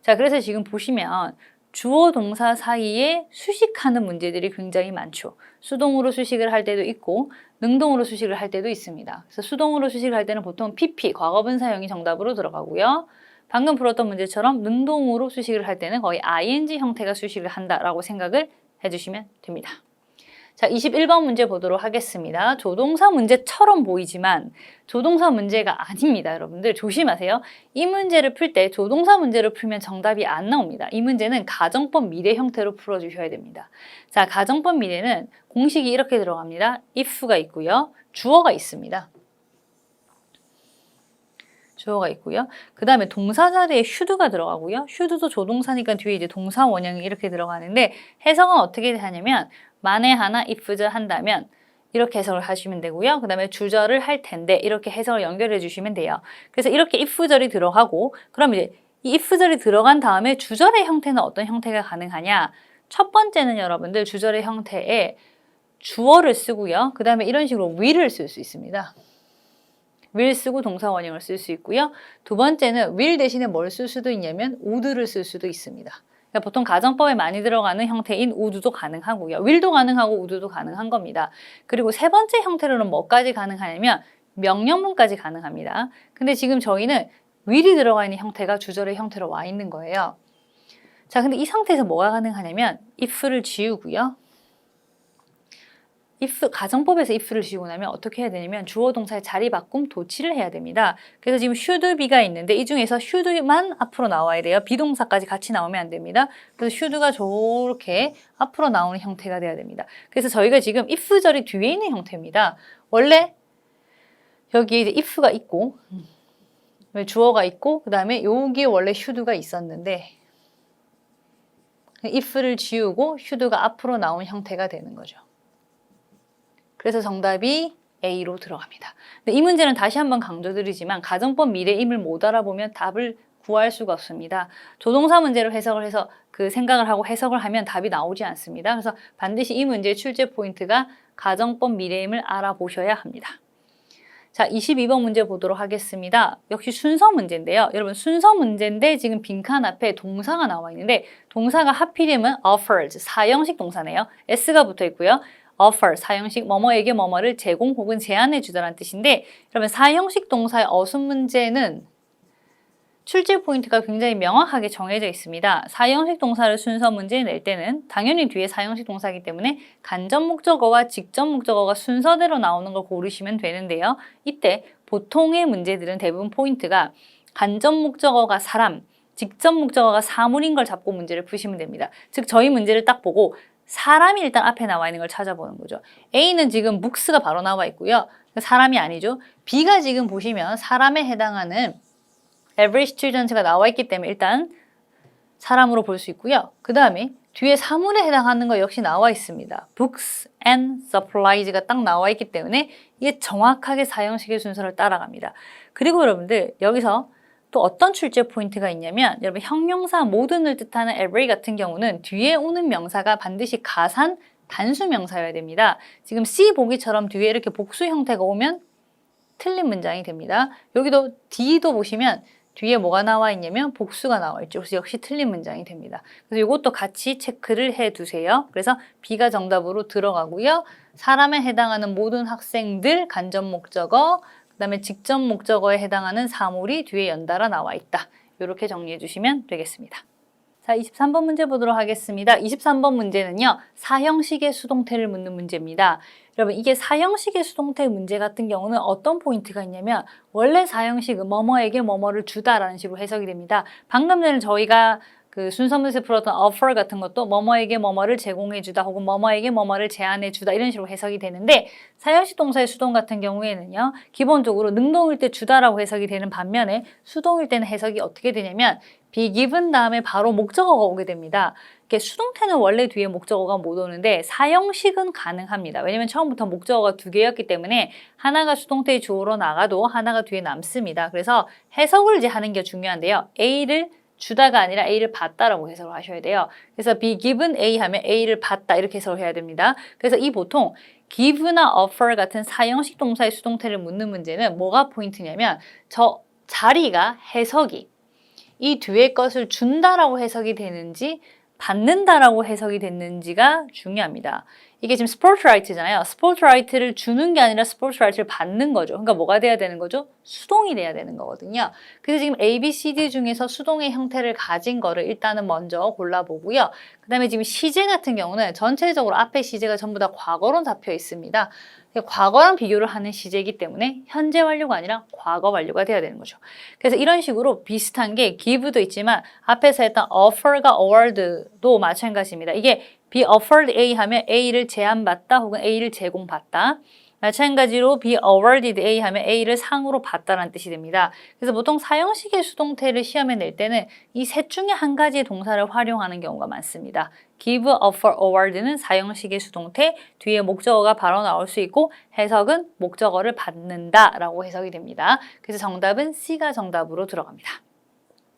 자, 그래서 지금 보시면 주어 동사 사이에 수식하는 문제들이 굉장히 많죠. 수동으로 수식을 할 때도 있고 능동으로 수식을 할 때도 있습니다. 그래서 수동으로 수식을 할 때는 보통 PP, 과거분사형이 정답으로 들어가고요. 방금 풀었던 문제처럼 능동으로 수식을 할 때는 거의 ing 형태가 수식을 한다라고 생각을 해주시면 됩니다. 자, 21번 문제 보도록 하겠습니다. 조동사 문제처럼 보이지만 조동사 문제가 아닙니다. 여러분들 조심하세요. 이 문제를 풀 때 조동사 문제를 풀면 정답이 안 나옵니다. 이 문제는 가정법 미래 형태로 풀어주셔야 됩니다. 자, 가정법 미래는 공식이 이렇게 들어갑니다. if가 있고요. 주어가 있습니다. 주어가 있고요. 그 다음에 동사 자리에 should가 들어가고요. should도 조동사니까 뒤에 이제 동사 원형이 이렇게 들어가는데 해석은 어떻게 하냐면 만에 하나 if절 한다면 이렇게 해석을 하시면 되고요. 그 다음에 주절을 할 텐데 이렇게 해석을 연결해 주시면 돼요. 그래서 이렇게 if절이 들어가고 그럼 이제 이 if절이 들어간 다음에 주절의 형태는 어떤 형태가 가능하냐? 첫 번째는 여러분들 주절의 형태에 주어를 쓰고요. 그 다음에 이런 식으로 will을 쓸 수 있습니다. will 쓰고 동사 원형을 쓸 수 있고요. 두 번째는 will 대신에 뭘 쓸 수도 있냐면 would를 쓸 수도 있습니다. 그러니까 보통 가정법에 많이 들어가는 형태인 would도 가능하고요. will도 가능하고 would도 가능한 겁니다. 그리고 세 번째 형태로는 뭐까지 가능하냐면 명령문까지 가능합니다. 근데 지금 저희는 will이 들어가 있는 형태가 주절의 형태로 와 있는 거예요. 자, 근데 이 상태에서 뭐가 가능하냐면 if를 지우고요. if, 가정법에서 if를 지우고 나면 어떻게 해야 되냐면 주어 동사의 자리 바꿈 도치를 해야 됩니다. 그래서 지금 should be가 있는데 이 중에서 should만 앞으로 나와야 돼요. 비동사까지 같이 나오면 안 됩니다. 그래서 should가 저렇게 앞으로 나오는 형태가 돼야 됩니다. 그래서 저희가 지금 if절이 뒤에 있는 형태입니다. 원래 여기에 이제 if가 있고 주어가 있고 그 다음에 여기에 원래 should가 있었는데 if를 지우고 should가 앞으로 나온 형태가 되는 거죠. 그래서 정답이 A로 들어갑니다. 근데 이 문제는 다시 한번 강조드리지만 가정법 미래임을 못 알아보면 답을 구할 수가 없습니다. 조동사 문제로 해석을 해서 그 생각을 하고 해석을 하면 답이 나오지 않습니다. 그래서 반드시 이 문제의 출제 포인트가 가정법 미래임을 알아보셔야 합니다. 자, 22번 문제 보도록 하겠습니다. 역시 순서 문제인데요. 여러분 순서 문제인데 지금 빈칸 앞에 동사가 나와 있는데 동사가 하필이면 offers, 사형식 동사네요. S가 붙어 있고요. offer, 사형식 뭐뭐에게 뭐뭐를 제공 혹은 제안해 주다라는 뜻인데 그러면 사형식 동사의 어순 문제는 출제 포인트가 굉장히 명확하게 정해져 있습니다. 사형식 동사를 순서 문제에 낼 때는 당연히 뒤에 사형식 동사이기 때문에 간접 목적어와 직접 목적어가 순서대로 나오는 걸 고르시면 되는데요. 이때 보통의 문제들은 대부분 포인트가 간접 목적어가 사람, 직접 목적어가 사물인 걸 잡고 문제를 푸시면 됩니다. 즉 저희 문제를 딱 보고 사람이 일단 앞에 나와 있는 걸 찾아보는 거죠. A는 지금 books가 바로 나와 있고요. 사람이 아니죠. B가 지금 보시면 사람에 해당하는 every student가 나와 있기 때문에 일단 사람으로 볼 수 있고요. 그 다음에 뒤에 사물에 해당하는 거 역시 나와 있습니다. Books and supplies가 딱 나와 있기 때문에 이게 정확하게 사형식의 순서를 따라갑니다. 그리고 여러분들 여기서 또 어떤 출제 포인트가 있냐면 여러분 형용사 모든을 뜻하는 every 같은 경우는 뒤에 오는 명사가 반드시 가산 단수 명사여야 됩니다. 지금 C 보기처럼 뒤에 이렇게 복수 형태가 오면 틀린 문장이 됩니다. 여기도 D도 보시면 뒤에 뭐가 나와 있냐면 복수가 나와 있죠. 그래서 역시 틀린 문장이 됩니다. 그래서 이것도 같이 체크를 해 두세요. 그래서 B가 정답으로 들어가고요. 사람에 해당하는 모든 학생들 간접 목적어, 그 다음에 직접 목적어에 해당하는 사물이 뒤에 연달아 나와 있다. 이렇게 정리해 주시면 되겠습니다. 자, 23번 문제 보도록 하겠습니다. 23번 문제는요. 사형식의 수동태를 묻는 문제입니다. 여러분 이게 사형식의 수동태 문제 같은 경우는 어떤 포인트가 있냐면 원래 사형식은 뭐뭐에게 뭐뭐를 주다라는 식으로 해석이 됩니다. 방금 전에 저희가 그 순서 문제에서 풀었던 offer 같은 것도 뭐뭐에게 뭐뭐를 제공해주다 혹은 뭐뭐에게 뭐뭐를 제안해주다 이런 식으로 해석이 되는데 사형식 동사의 수동 같은 경우에는요. 기본적으로 능동일 때 주다라고 해석이 되는 반면에 수동일 때는 해석이 어떻게 되냐면 be given 다음에 바로 목적어가 오게 됩니다. 이렇게 수동태는 원래 뒤에 목적어가 못 오는데 사형식은 가능합니다. 왜냐면 처음부터 목적어가 두 개였기 때문에 하나가 수동태의 주어로 나가도 하나가 뒤에 남습니다. 그래서 해석을 이제 하는 게 중요한데요. A를 주다가 아니라 A를 받다라고 해석을 하셔야 돼요. 그래서 be given A 하면 A를 받다 이렇게 해석을 해야 됩니다. 그래서 이 보통 give나 offer 같은 사형식 동사의 수동태를 묻는 문제는 뭐가 포인트냐면 저 자리가 해석이 이 뒤에 것을 준다라고 해석이 되는지 받는다라고 해석이 됐는지가 중요합니다. 이게 지금 스포트라이트잖아요. 스포트라이트를 주는 게 아니라 스포트라이트를 받는 거죠. 그러니까 뭐가 돼야 되는 거죠? 수동이 돼야 되는 거거든요. 그래서 지금 A, B, C, D 중에서 수동의 형태를 가진 거를 일단은 먼저 골라보고요. 그 다음에 지금 시제 같은 경우는 전체적으로 앞에 시제가 전부 다 과거로 잡혀 있습니다. 과거랑 비교를 하는 시제이기 때문에 현재 완료가 아니라 과거 완료가 돼야 되는 거죠. 그래서 이런 식으로 비슷한 게 give도 있지만 앞에서 했던 offer가 award도 마찬가지입니다. 이게 be offered A 하면 A를 제안받다 혹은 A를 제공받다. 마찬가지로 be awarded A 하면 A를 상으로 받다라는 뜻이 됩니다. 그래서 보통 사형식의 수동태를 시험에 낼 때는 이 셋 중에 한 가지의 동사를 활용하는 경우가 많습니다. give, offer, award는 사형식의 수동태, 뒤에 목적어가 바로 나올 수 있고 해석은 목적어를 받는다라고 해석이 됩니다. 그래서 정답은 C가 정답으로 들어갑니다.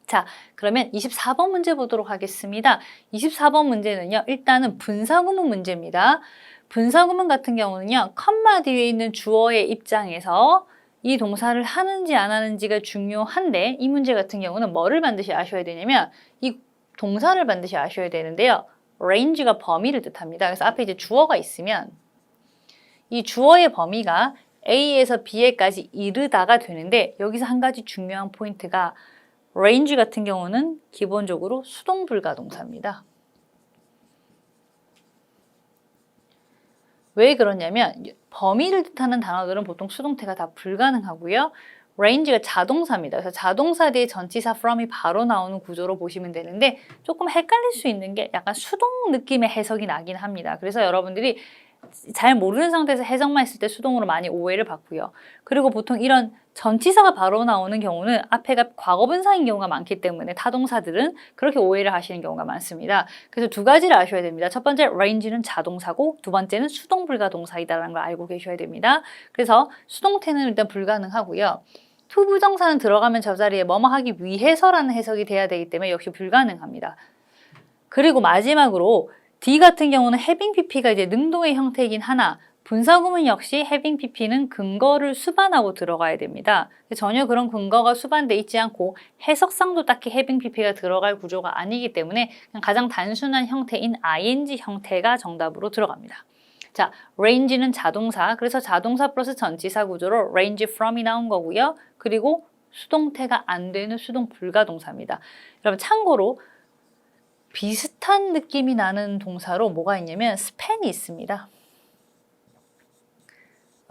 자, 그러면 24번 문제 보도록 하겠습니다. 24번 문제는요. 일단은 분사구문 문제입니다. 분사구문 같은 경우는요. 컴마 뒤에 있는 주어의 입장에서 이 동사를 하는지 안 하는지가 중요한데 이 문제 같은 경우는 뭐를 반드시 아셔야 되냐면 이 동사를 반드시 아셔야 되는데요. range가 범위를 뜻합니다. 그래서 앞에 이제 주어가 있으면 이 주어의 범위가 A에서 B에까지 이르다가 되는데 여기서 한 가지 중요한 포인트가 range 같은 경우는 기본적으로 수동 불가 동사입니다. 왜 그러냐면 범위를 뜻하는 단어들은 보통 수동태가 다 불가능하고요. range가 자동사입니다. 그래서 자동사 뒤에 전치사 from이 바로 나오는 구조로 보시면 되는데 조금 헷갈릴 수 있는 게 약간 수동 느낌의 해석이 나긴 합니다. 그래서 여러분들이 잘 모르는 상태에서 해석만 했을 때 수동으로 많이 오해를 받고요. 그리고 보통 이런 전치사가 바로 나오는 경우는 앞에가 과거분사인 경우가 많기 때문에 타동사들은 그렇게 오해를 하시는 경우가 많습니다. 그래서 두 가지를 아셔야 됩니다. 첫 번째, range는 자동사고 두 번째는 수동 불가동사이다라는 걸 알고 계셔야 됩니다. 그래서 수동태는 일단 불가능하고요. to 부정사는 들어가면 저 자리에 뭐뭐 하기 위해서라는 해석이 돼야 되기 때문에 역시 불가능합니다. 그리고 마지막으로 D 같은 경우는 having pp가 이제 능동의 형태이긴 하나 분사구문 역시 having pp는 근거를 수반하고 들어가야 됩니다. 전혀 그런 근거가 수반돼 있지 않고 해석상도 딱히 having pp가 들어갈 구조가 아니기 때문에 그냥 가장 단순한 형태인 ing 형태가 정답으로 들어갑니다. 자, range는 자동사, 그래서 자동사 플러스 전치사 구조로 range from이 나온 거고요. 그리고 수동태가 안 되는 수동 불가동사입니다. 여러분 참고로 비슷한 느낌이 나는 동사로 뭐가 있냐면 span이 있습니다.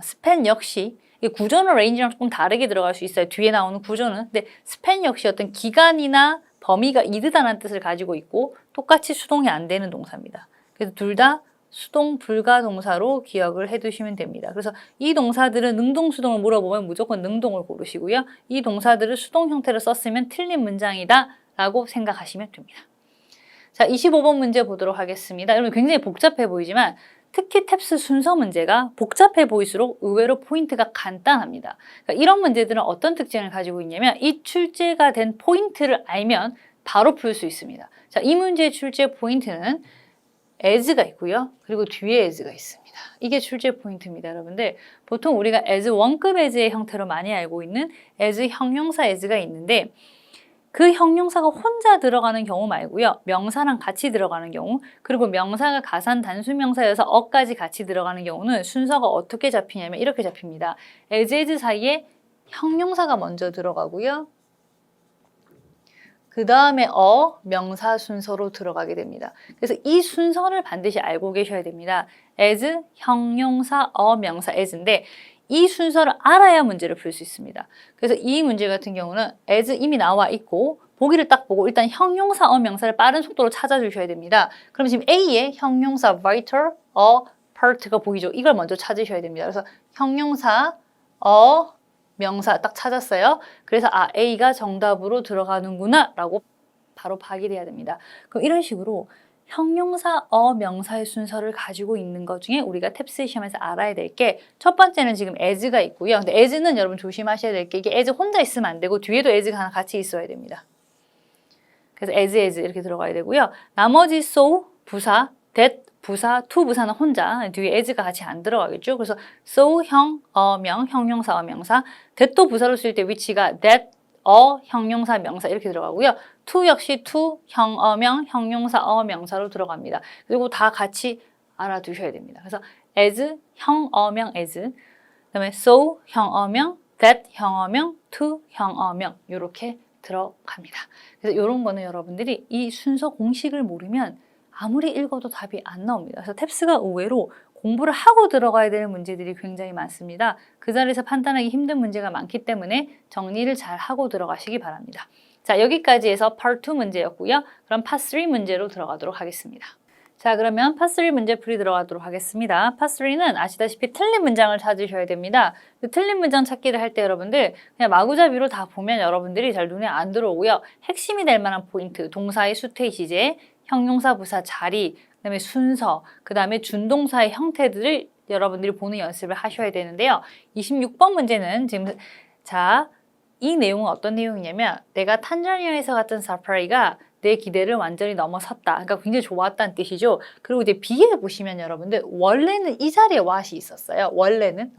span 역시 구조는 range랑 조금 다르게 들어갈 수 있어요. 뒤에 나오는 구조는. 근데 span 역시 어떤 기간이나 범위가 이르다는 뜻을 가지고 있고 똑같이 수동이 안 되는 동사입니다. 그래서 둘 다 수동 불가 동사로 기억을 해두시면 됩니다. 그래서 이 동사들은 능동 수동을 물어보면 무조건 능동을 고르시고요. 이 동사들을 수동 형태로 썼으면 틀린 문장이다 라고 생각하시면 됩니다. 자, 25번 문제 보도록 하겠습니다. 여러분 굉장히 복잡해 보이지만 특히 탭스 순서 문제가 복잡해 보일수록 의외로 포인트가 간단합니다. 그러니까 이런 문제들은 어떤 특징을 가지고 있냐면 이 출제가 된 포인트를 알면 바로 풀 수 있습니다. 자, 이 문제의 출제 포인트는 as가 있고요. 그리고 뒤에 as가 있습니다. 이게 출제 포인트입니다, 여러분들. 보통 우리가 as 원급 as의 형태로 많이 알고 있는 as 형용사 as가 있는데 그 형용사가 혼자 들어가는 경우 말고요. 명사랑 같이 들어가는 경우, 그리고 명사가 가산 단수명사여서 어까지 같이 들어가는 경우는 순서가 어떻게 잡히냐면 이렇게 잡힙니다. as 사이에 형용사가 먼저 들어가고요. 그 다음에 명사 순서로 들어가게 됩니다. 그래서 이 순서를 반드시 알고 계셔야 됩니다. as, 형용사, 명사, as인데 이 순서를 알아야 문제를 풀 수 있습니다. 그래서 이 문제 같은 경우는 as 이미 나와 있고 보기를 딱 보고 일단 형용사, 명사를 빠른 속도로 찾아주셔야 됩니다. 그럼 지금 A에 형용사 vital, part가 보이죠? 이걸 먼저 찾으셔야 됩니다. 그래서 형용사, 명사 딱 찾았어요. 그래서 A가 정답으로 들어가는구나 라고 바로 파악해야 됩니다. 그럼 이런 식으로 형용사, 명사의 순서를 가지고 있는 것 중에 우리가 탭스 시험에서 알아야 될 게 첫 번째는 지금 as가 있고요. 근데 as는 여러분 조심하셔야 될 게 이게 as 혼자 있으면 안 되고 뒤에도 as가 하나 같이 있어야 됩니다. 그래서 as 이렇게 들어가야 되고요. 나머지 so, 부사, that, 부사, to 부사는 혼자 뒤에 as가 같이 안 들어가겠죠. 그래서 so, 형, 명, 형용사, 명사, that도 부사로 쓸 때 위치가 that, 형용사, 명사 이렇게 들어가고요. to 역시 to, 형, 명, 형용사, 명사로 들어갑니다. 그리고 다 같이 알아두셔야 됩니다. 그래서 as, 형, 명, as, 그다음에 so, 형, 명, that, 형, 명, to, 형, 명 이렇게 들어갑니다. 그래서 이런 거는 여러분들이 이 순서 공식을 모르면 아무리 읽어도 답이 안 나옵니다. 그래서 탭스가 의외로 공부를 하고 들어가야 되는 문제들이 굉장히 많습니다. 그 자리에서 판단하기 힘든 문제가 많기 때문에 정리를 잘 하고 들어가시기 바랍니다. 자, 여기까지 해서 Part 2 문제였고요. 그럼 Part 3 문제로 들어가도록 하겠습니다. 자, 그러면 Part 3 문제 풀이 들어가도록 하겠습니다. Part 3는 아시다시피 틀린 문장을 찾으셔야 됩니다. 그 틀린 문장 찾기를 할 때 여러분들 그냥 마구잡이로 다 보면 여러분들이 잘 눈에 안 들어오고요. 핵심이 될 만한 포인트, 동사의 수태 시제, 형용사 부사 자리, 그다음에 순서, 그다음에 준동사의 형태들을 여러분들이 보는 연습을 하셔야 되는데요. 26번 문제는 지금 이 내용은 어떤 내용이냐면 내가 탄자니아에서 갔던 사파리가 내 기대를 완전히 넘어섰다. 그러니까 굉장히 좋았다는 뜻이죠. 그리고 이제 B에 보시면 여러분들 원래는 이 자리에 what이 있었어요. 원래는.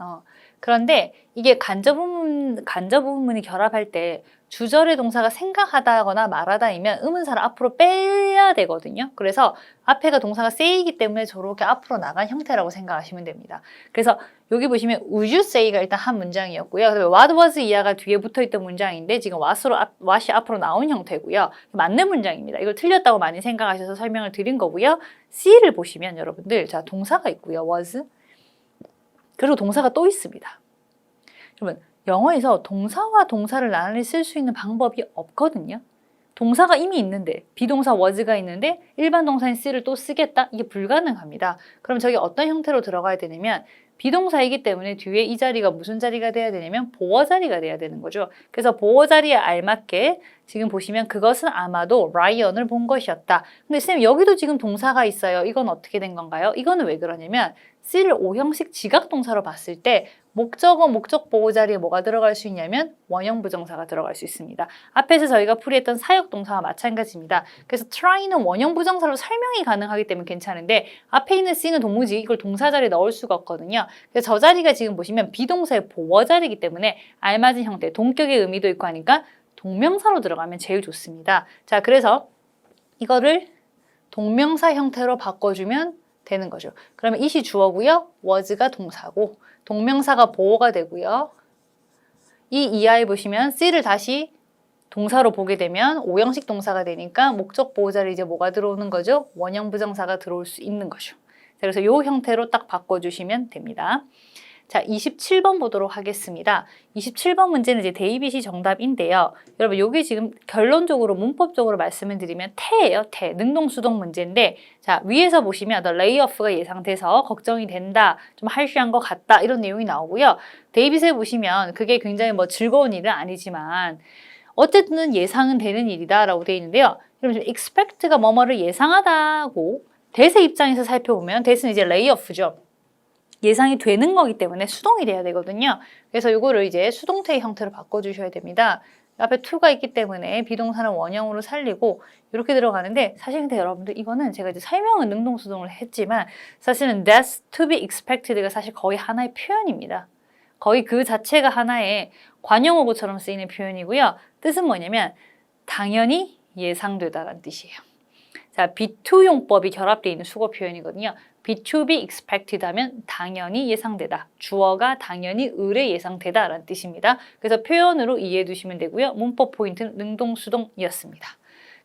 그런데 이게 간접 부분이 결합할 때 주절의 동사가 생각하다거나 말하다이면 의문사를 앞으로 빼야 되거든요. 그래서 앞에가 동사가 say이기 때문에 저렇게 앞으로 나간 형태라고 생각하시면 됩니다. 그래서 여기 보시면 would you say가 일단 한 문장이었고요. 그다음에 what was 이하가 뒤에 붙어있던 문장인데 지금 what이 앞으로 나온 형태고요. 맞는 문장입니다. 이걸 틀렸다고 많이 생각하셔서 설명을 드린 거고요. C를 보시면 여러분들 동사가 있고요. was 그리고 동사가 또 있습니다. 여러분 영어에서 동사와 동사를 나란히 쓸 수 있는 방법이 없거든요. 동사가 이미 있는데 비동사 was가 있는데 일반 동사인 C를 또 쓰겠다? 이게 불가능합니다. 그럼 저게 어떤 형태로 들어가야 되냐면 비동사이기 때문에 뒤에 이 자리가 무슨 자리가 돼야 되냐면 보어 자리가 돼야 되는 거죠. 그래서 보어 자리에 알맞게 지금 보시면 그것은 아마도 라이언을 본 것이었다. 근데 쌤 여기도 지금 동사가 있어요. 이건 어떻게 된 건가요? 이거는 왜 그러냐면 C를 O형식 지각동사로 봤을 때 목적어, 목적 보호 자리에 뭐가 들어갈 수 있냐면 원형 부정사가 들어갈 수 있습니다. 앞에서 저희가 풀이했던 사역동사와 마찬가지입니다. 그래서 try는 원형 부정사로 설명이 가능하기 때문에 괜찮은데 앞에 있는 C는 도무지 이걸 동사 자리에 넣을 수가 없거든요. 그래서 저 자리가 지금 보시면 비동사의 보어 자리이기 때문에 알맞은 형태, 동격의 의미도 있고 하니까 동명사로 들어가면 제일 좋습니다. 자, 그래서 이거를 동명사 형태로 바꿔주면 되는 거죠. 그러면 it이 주어고요. was가 동사고 동명사가 보어가 되고요. 이 이하에 보시면 C를 다시 동사로 보게 되면 오형식 동사가 되니까 목적 보호 자리에 이제 뭐가 들어오는 거죠? 원형 부정사가 들어올 수 있는 거죠. 그래서 이 형태로 딱 바꿔주시면 됩니다. 자, 27번 보도록 하겠습니다. 27번 문제는 이제 데이빗이 정답인데요. 여러분, 여기 지금 결론적으로 문법적으로 말씀을 드리면 태예요. 태. 능동수동 문제인데 자, 위에서 보시면 the layoff가 예상돼서 걱정이 된다. 좀 할시한 것 같다. 이런 내용이 나오고요. 데이빗에 보시면 그게 굉장히 뭐 즐거운 일은 아니지만 어쨌든 예상은 되는 일이다 라고 되어 있는데요. 여러분 expect가 뭐뭐를 예상하다고 대세 입장에서 살펴보면 대세는 이제 레이오프죠. 예상이 되는 거기 때문에 수동이 돼야 되거든요. 그래서 이거를 이제 수동태의 형태로 바꿔주셔야 됩니다. 앞에 to가 있기 때문에 비동사는 원형으로 살리고 이렇게 들어가는데 사실 근데 여러분들 이거는 제가 이제 설명은 능동수동을 했지만 사실은 that's to be expected가 사실 거의 하나의 표현입니다. 거의 그 자체가 하나의 관용어구처럼 쓰이는 표현이고요. 뜻은 뭐냐면 당연히 예상되다라는 뜻이에요. 자, be-to 용법이 결합되어 있는 수거 표현이거든요. be to be expected 하면 당연히 예상되다. 주어가 당연히 을에 예상되다 라는 뜻입니다. 그래서 표현으로 이해해 두시면 되고요. 문법 포인트는 능동수동이었습니다.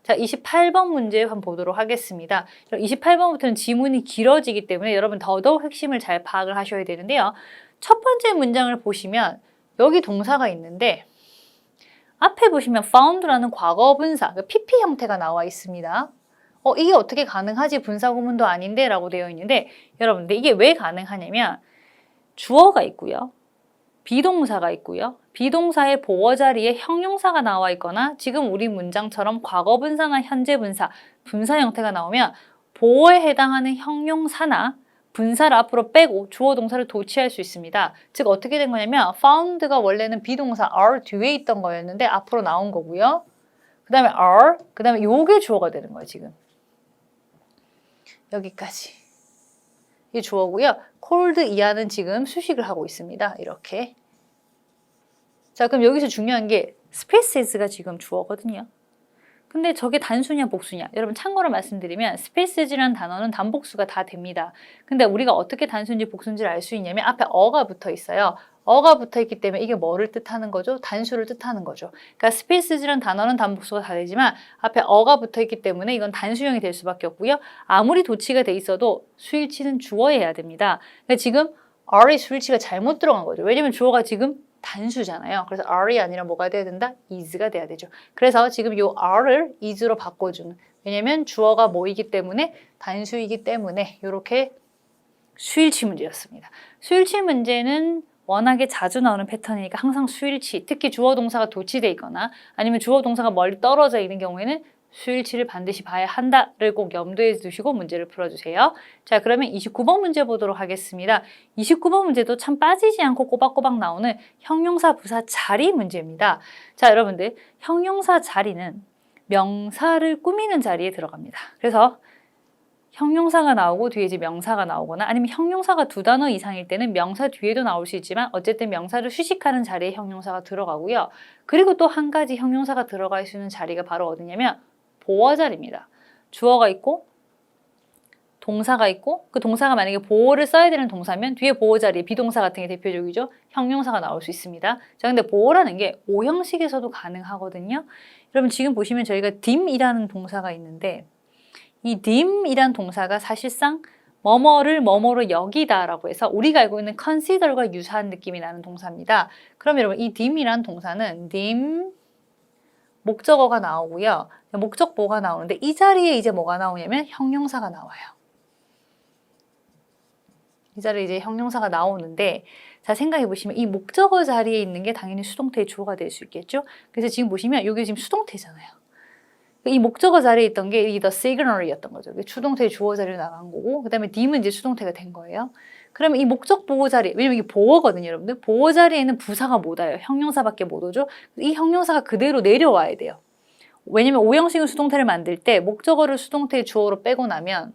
자, 28번 문제 한번 보도록 하겠습니다. 28번부터는 지문이 길어지기 때문에 여러분 더더욱 핵심을 잘 파악을 하셔야 되는데요. 첫 번째 문장을 보시면 여기 동사가 있는데 앞에 보시면 found라는 과거 분사, PP 형태가 나와 있습니다. 이게 어떻게 가능하지? 분사구문도 아닌데 라고 되어 있는데 여러분들 이게 왜 가능하냐면 주어가 있고요. 비동사가 있고요. 비동사의 보어 자리에 형용사가 나와 있거나 지금 우리 문장처럼 과거 분사나 현재 분사, 분사 형태가 나오면 보어에 해당하는 형용사나 분사를 앞으로 빼고 주어 동사를 도치할 수 있습니다. 즉 어떻게 된 거냐면 found가 원래는 비동사 are 뒤에 있던 거였는데 앞으로 나온 거고요. 그 다음에 are, 그 다음에 요게 주어가 되는 거예요. 지금. 여기까지. 이게 주어고요. cold 이하는 지금 수식을 하고 있습니다. 이렇게. 자, 그럼 여기서 중요한 게 spaces가 지금 주어거든요. 근데 저게 단수냐 복수냐? 여러분 참고로 말씀드리면 spaces라는 단어는 단복수가 다 됩니다. 근데 우리가 어떻게 단수인지 복수인지를 알 수 있냐면 앞에 어가 붙어 있어요. 어가 붙어 있기 때문에 이게 뭐를 뜻하는 거죠? 단수를 뜻하는 거죠. 그러니까 spaces라는 단어는 단복수가 다 되지만 앞에 어가 붙어 있기 때문에 이건 단수형이 될 수밖에 없고요. 아무리 도치가 돼 있어도 수일치는 주어여야 됩니다. 근데 지금 are의 수일치가 잘못 들어간 거죠. 왜냐면 주어가 지금 단수잖아요. 그래서 are이 아니라 뭐가 돼야 된다? is가 돼야 되죠. 그래서 지금 이 are를 is로 바꿔주는. 왜냐면 주어가 뭐이기 때문에 단수이기 때문에 이렇게 수일치 문제였습니다. 수일치 문제는 워낙에 자주 나오는 패턴이니까 항상 수일치, 특히 주어 동사가 도치돼 있거나 아니면 주어 동사가 멀리 떨어져 있는 경우에는 수일치를 반드시 봐야 한다를 꼭 염두에 두시고 문제를 풀어주세요. 자, 그러면 29번 문제 보도록 하겠습니다. 29번 문제도 참 빠지지 않고 꼬박꼬박 나오는 형용사 부사 자리 문제입니다. 자, 여러분들 형용사 자리는 명사를 꾸미는 자리에 들어갑니다. 그래서 형용사가 나오고 뒤에 이제 명사가 나오거나 아니면 형용사가 두 단어 이상일 때는 명사 뒤에도 나올 수 있지만 어쨌든 명사를 수식하는 자리에 형용사가 들어가고요. 그리고 또 한 가지 형용사가 들어갈 수 있는 자리가 바로 어디냐면 보어 자리입니다. 주어가 있고 동사가 있고 그 동사가 만약에 보어를 써야 되는 동사면 뒤에 보어 자리에 비동사 같은 게 대표적이죠. 형용사가 나올 수 있습니다. 자, 근데 보어라는 게 오형식에서도 가능하거든요. 여러분 지금 보시면 저희가 dim이라는 동사가 있는데 이 dim이란 동사가 사실상 뭐뭐를 뭐뭐로 여기다라고 해서 우리가 알고 있는 consider과 유사한 느낌이 나는 동사입니다. 그럼 여러분 이 dim이란 동사는 dim 목적어가 나오고요. 목적보가 나오는데 이 자리에 이제 뭐가 나오냐면 형용사가 나와요. 이 자리에 이제 형용사가 나오는데 자 생각해 보시면 이 목적어 자리에 있는 게 당연히 수동태의 주어가 될 수 있겠죠. 그래서 지금 보시면 이게 지금 수동태잖아요. 이 목적어 자리에 있던 게 이 the signal이었던 거죠. 수동태의 주어 자리로 나간 거고 그 다음에 dim은 이제 수동태가 된 거예요. 그러면 이 목적 보호 자리, 왜냐면 이게 보어거든요, 여러분들. 보어 자리에는 부사가 못 와요. 형용사밖에 못 오죠. 이 형용사가 그대로 내려와야 돼요. 왜냐면 오형식은 수동태를 만들 때 목적어를 수동태의 주어로 빼고 나면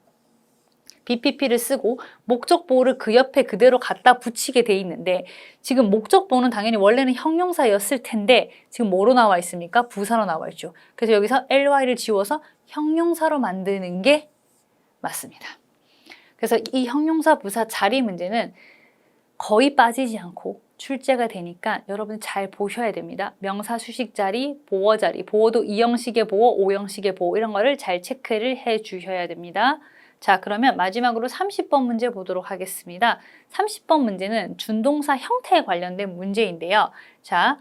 BPP를 쓰고 목적 보호를 그 옆에 그대로 갖다 붙이게 돼 있는데 지금 목적 보호는 당연히 원래는 형용사였을 텐데 지금 뭐로 나와 있습니까? 부사로 나와 있죠. 그래서 여기서 ly를 지워서 형용사로 만드는 게 맞습니다. 그래서 이 형용사 부사 자리 문제는 거의 빠지지 않고 출제가 되니까 여러분 잘 보셔야 됩니다. 명사 수식 자리, 보어 자리, 보어도 2형식의 보어, 5형식의 보어 이런 거를 잘 체크를 해 주셔야 됩니다. 자, 그러면 마지막으로 30번 문제 보도록 하겠습니다. 30번 문제는 준동사 형태에 관련된 문제인데요. 자,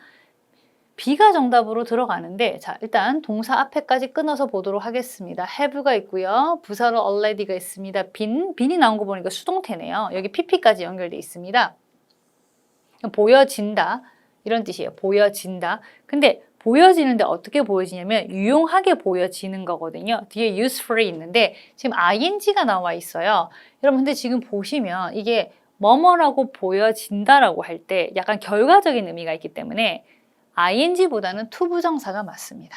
B가 정답으로 들어가는데 자 일단 동사 앞에까지 끊어서 보도록 하겠습니다. have가 있고요. 부사로 already가 있습니다. 빈이 나온 거 보니까 수동태네요. 여기 pp까지 연결돼 있습니다. 보여진다 이런 뜻이에요. 보여진다. 근데 보여지는데 어떻게 보여지냐면 유용하게 보여지는 거거든요. 뒤에 useful이 있는데 지금 ing가 나와 있어요. 여러분 근데 지금 보시면 이게 뭐뭐라고 보여진다라고 할 때 약간 결과적인 의미가 있기 때문에 ing보다는 to 부정사가 맞습니다.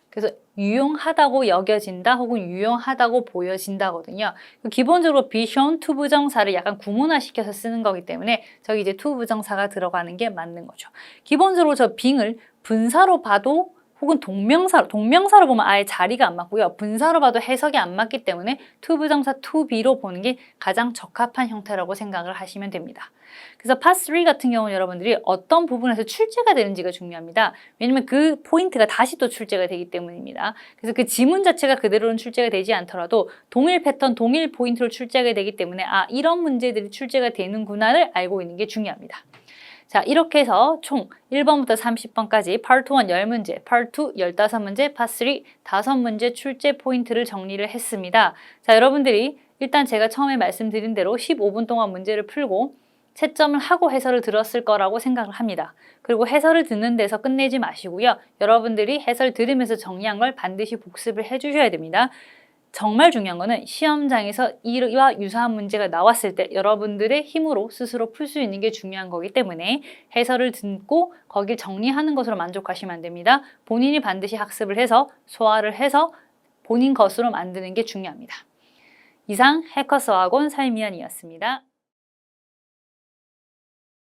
그래서 유용하다고 여겨진다 혹은 유용하다고 보여진다거든요. 기본적으로 be shown to 부정사를 약간 구문화시켜서 쓰는 거기 때문에 저기 이제 to 부정사가 들어가는 게 맞는 거죠. 기본적으로 저 being을 분사로 봐도 혹은 동명사로 보면 아예 자리가 안 맞고요. 분사로 봐도 해석이 안 맞기 때문에 to 부정사 to be로 보는 게 가장 적합한 형태라고 생각을 하시면 됩니다. 그래서 part 3 같은 경우는 여러분들이 어떤 부분에서 출제가 되는지가 중요합니다. 왜냐면 그 포인트가 다시 또 출제가 되기 때문입니다. 그래서 그 지문 자체가 그대로는 출제가 되지 않더라도 동일 패턴, 동일 포인트로 출제가 되기 때문에 이런 문제들이 출제가 되는구나를 알고 있는 게 중요합니다. 자, 이렇게 해서 총 1번부터 30번까지 Part 1 10문제, Part 2 15문제, Part 3 5문제 출제 포인트를 정리를 했습니다. 자, 여러분들이 일단 제가 처음에 말씀드린 대로 15분 동안 문제를 풀고 채점을 하고 해설을 들었을 거라고 생각을 합니다. 그리고 해설을 듣는 데서 끝내지 마시고요. 여러분들이 해설 들으면서 정리한 걸 반드시 복습을 해주셔야 됩니다. 정말 중요한 거는 시험장에서 이와 유사한 문제가 나왔을 때 여러분들의 힘으로 스스로 풀 수 있는 게 중요한 거기 때문에 해설을 듣고 거길 정리하는 것으로 만족하시면 안 됩니다. 본인이 반드시 학습을 해서 소화를 해서 본인 것으로 만드는 게 중요합니다. 이상 해커스학원 살미연이었습니다.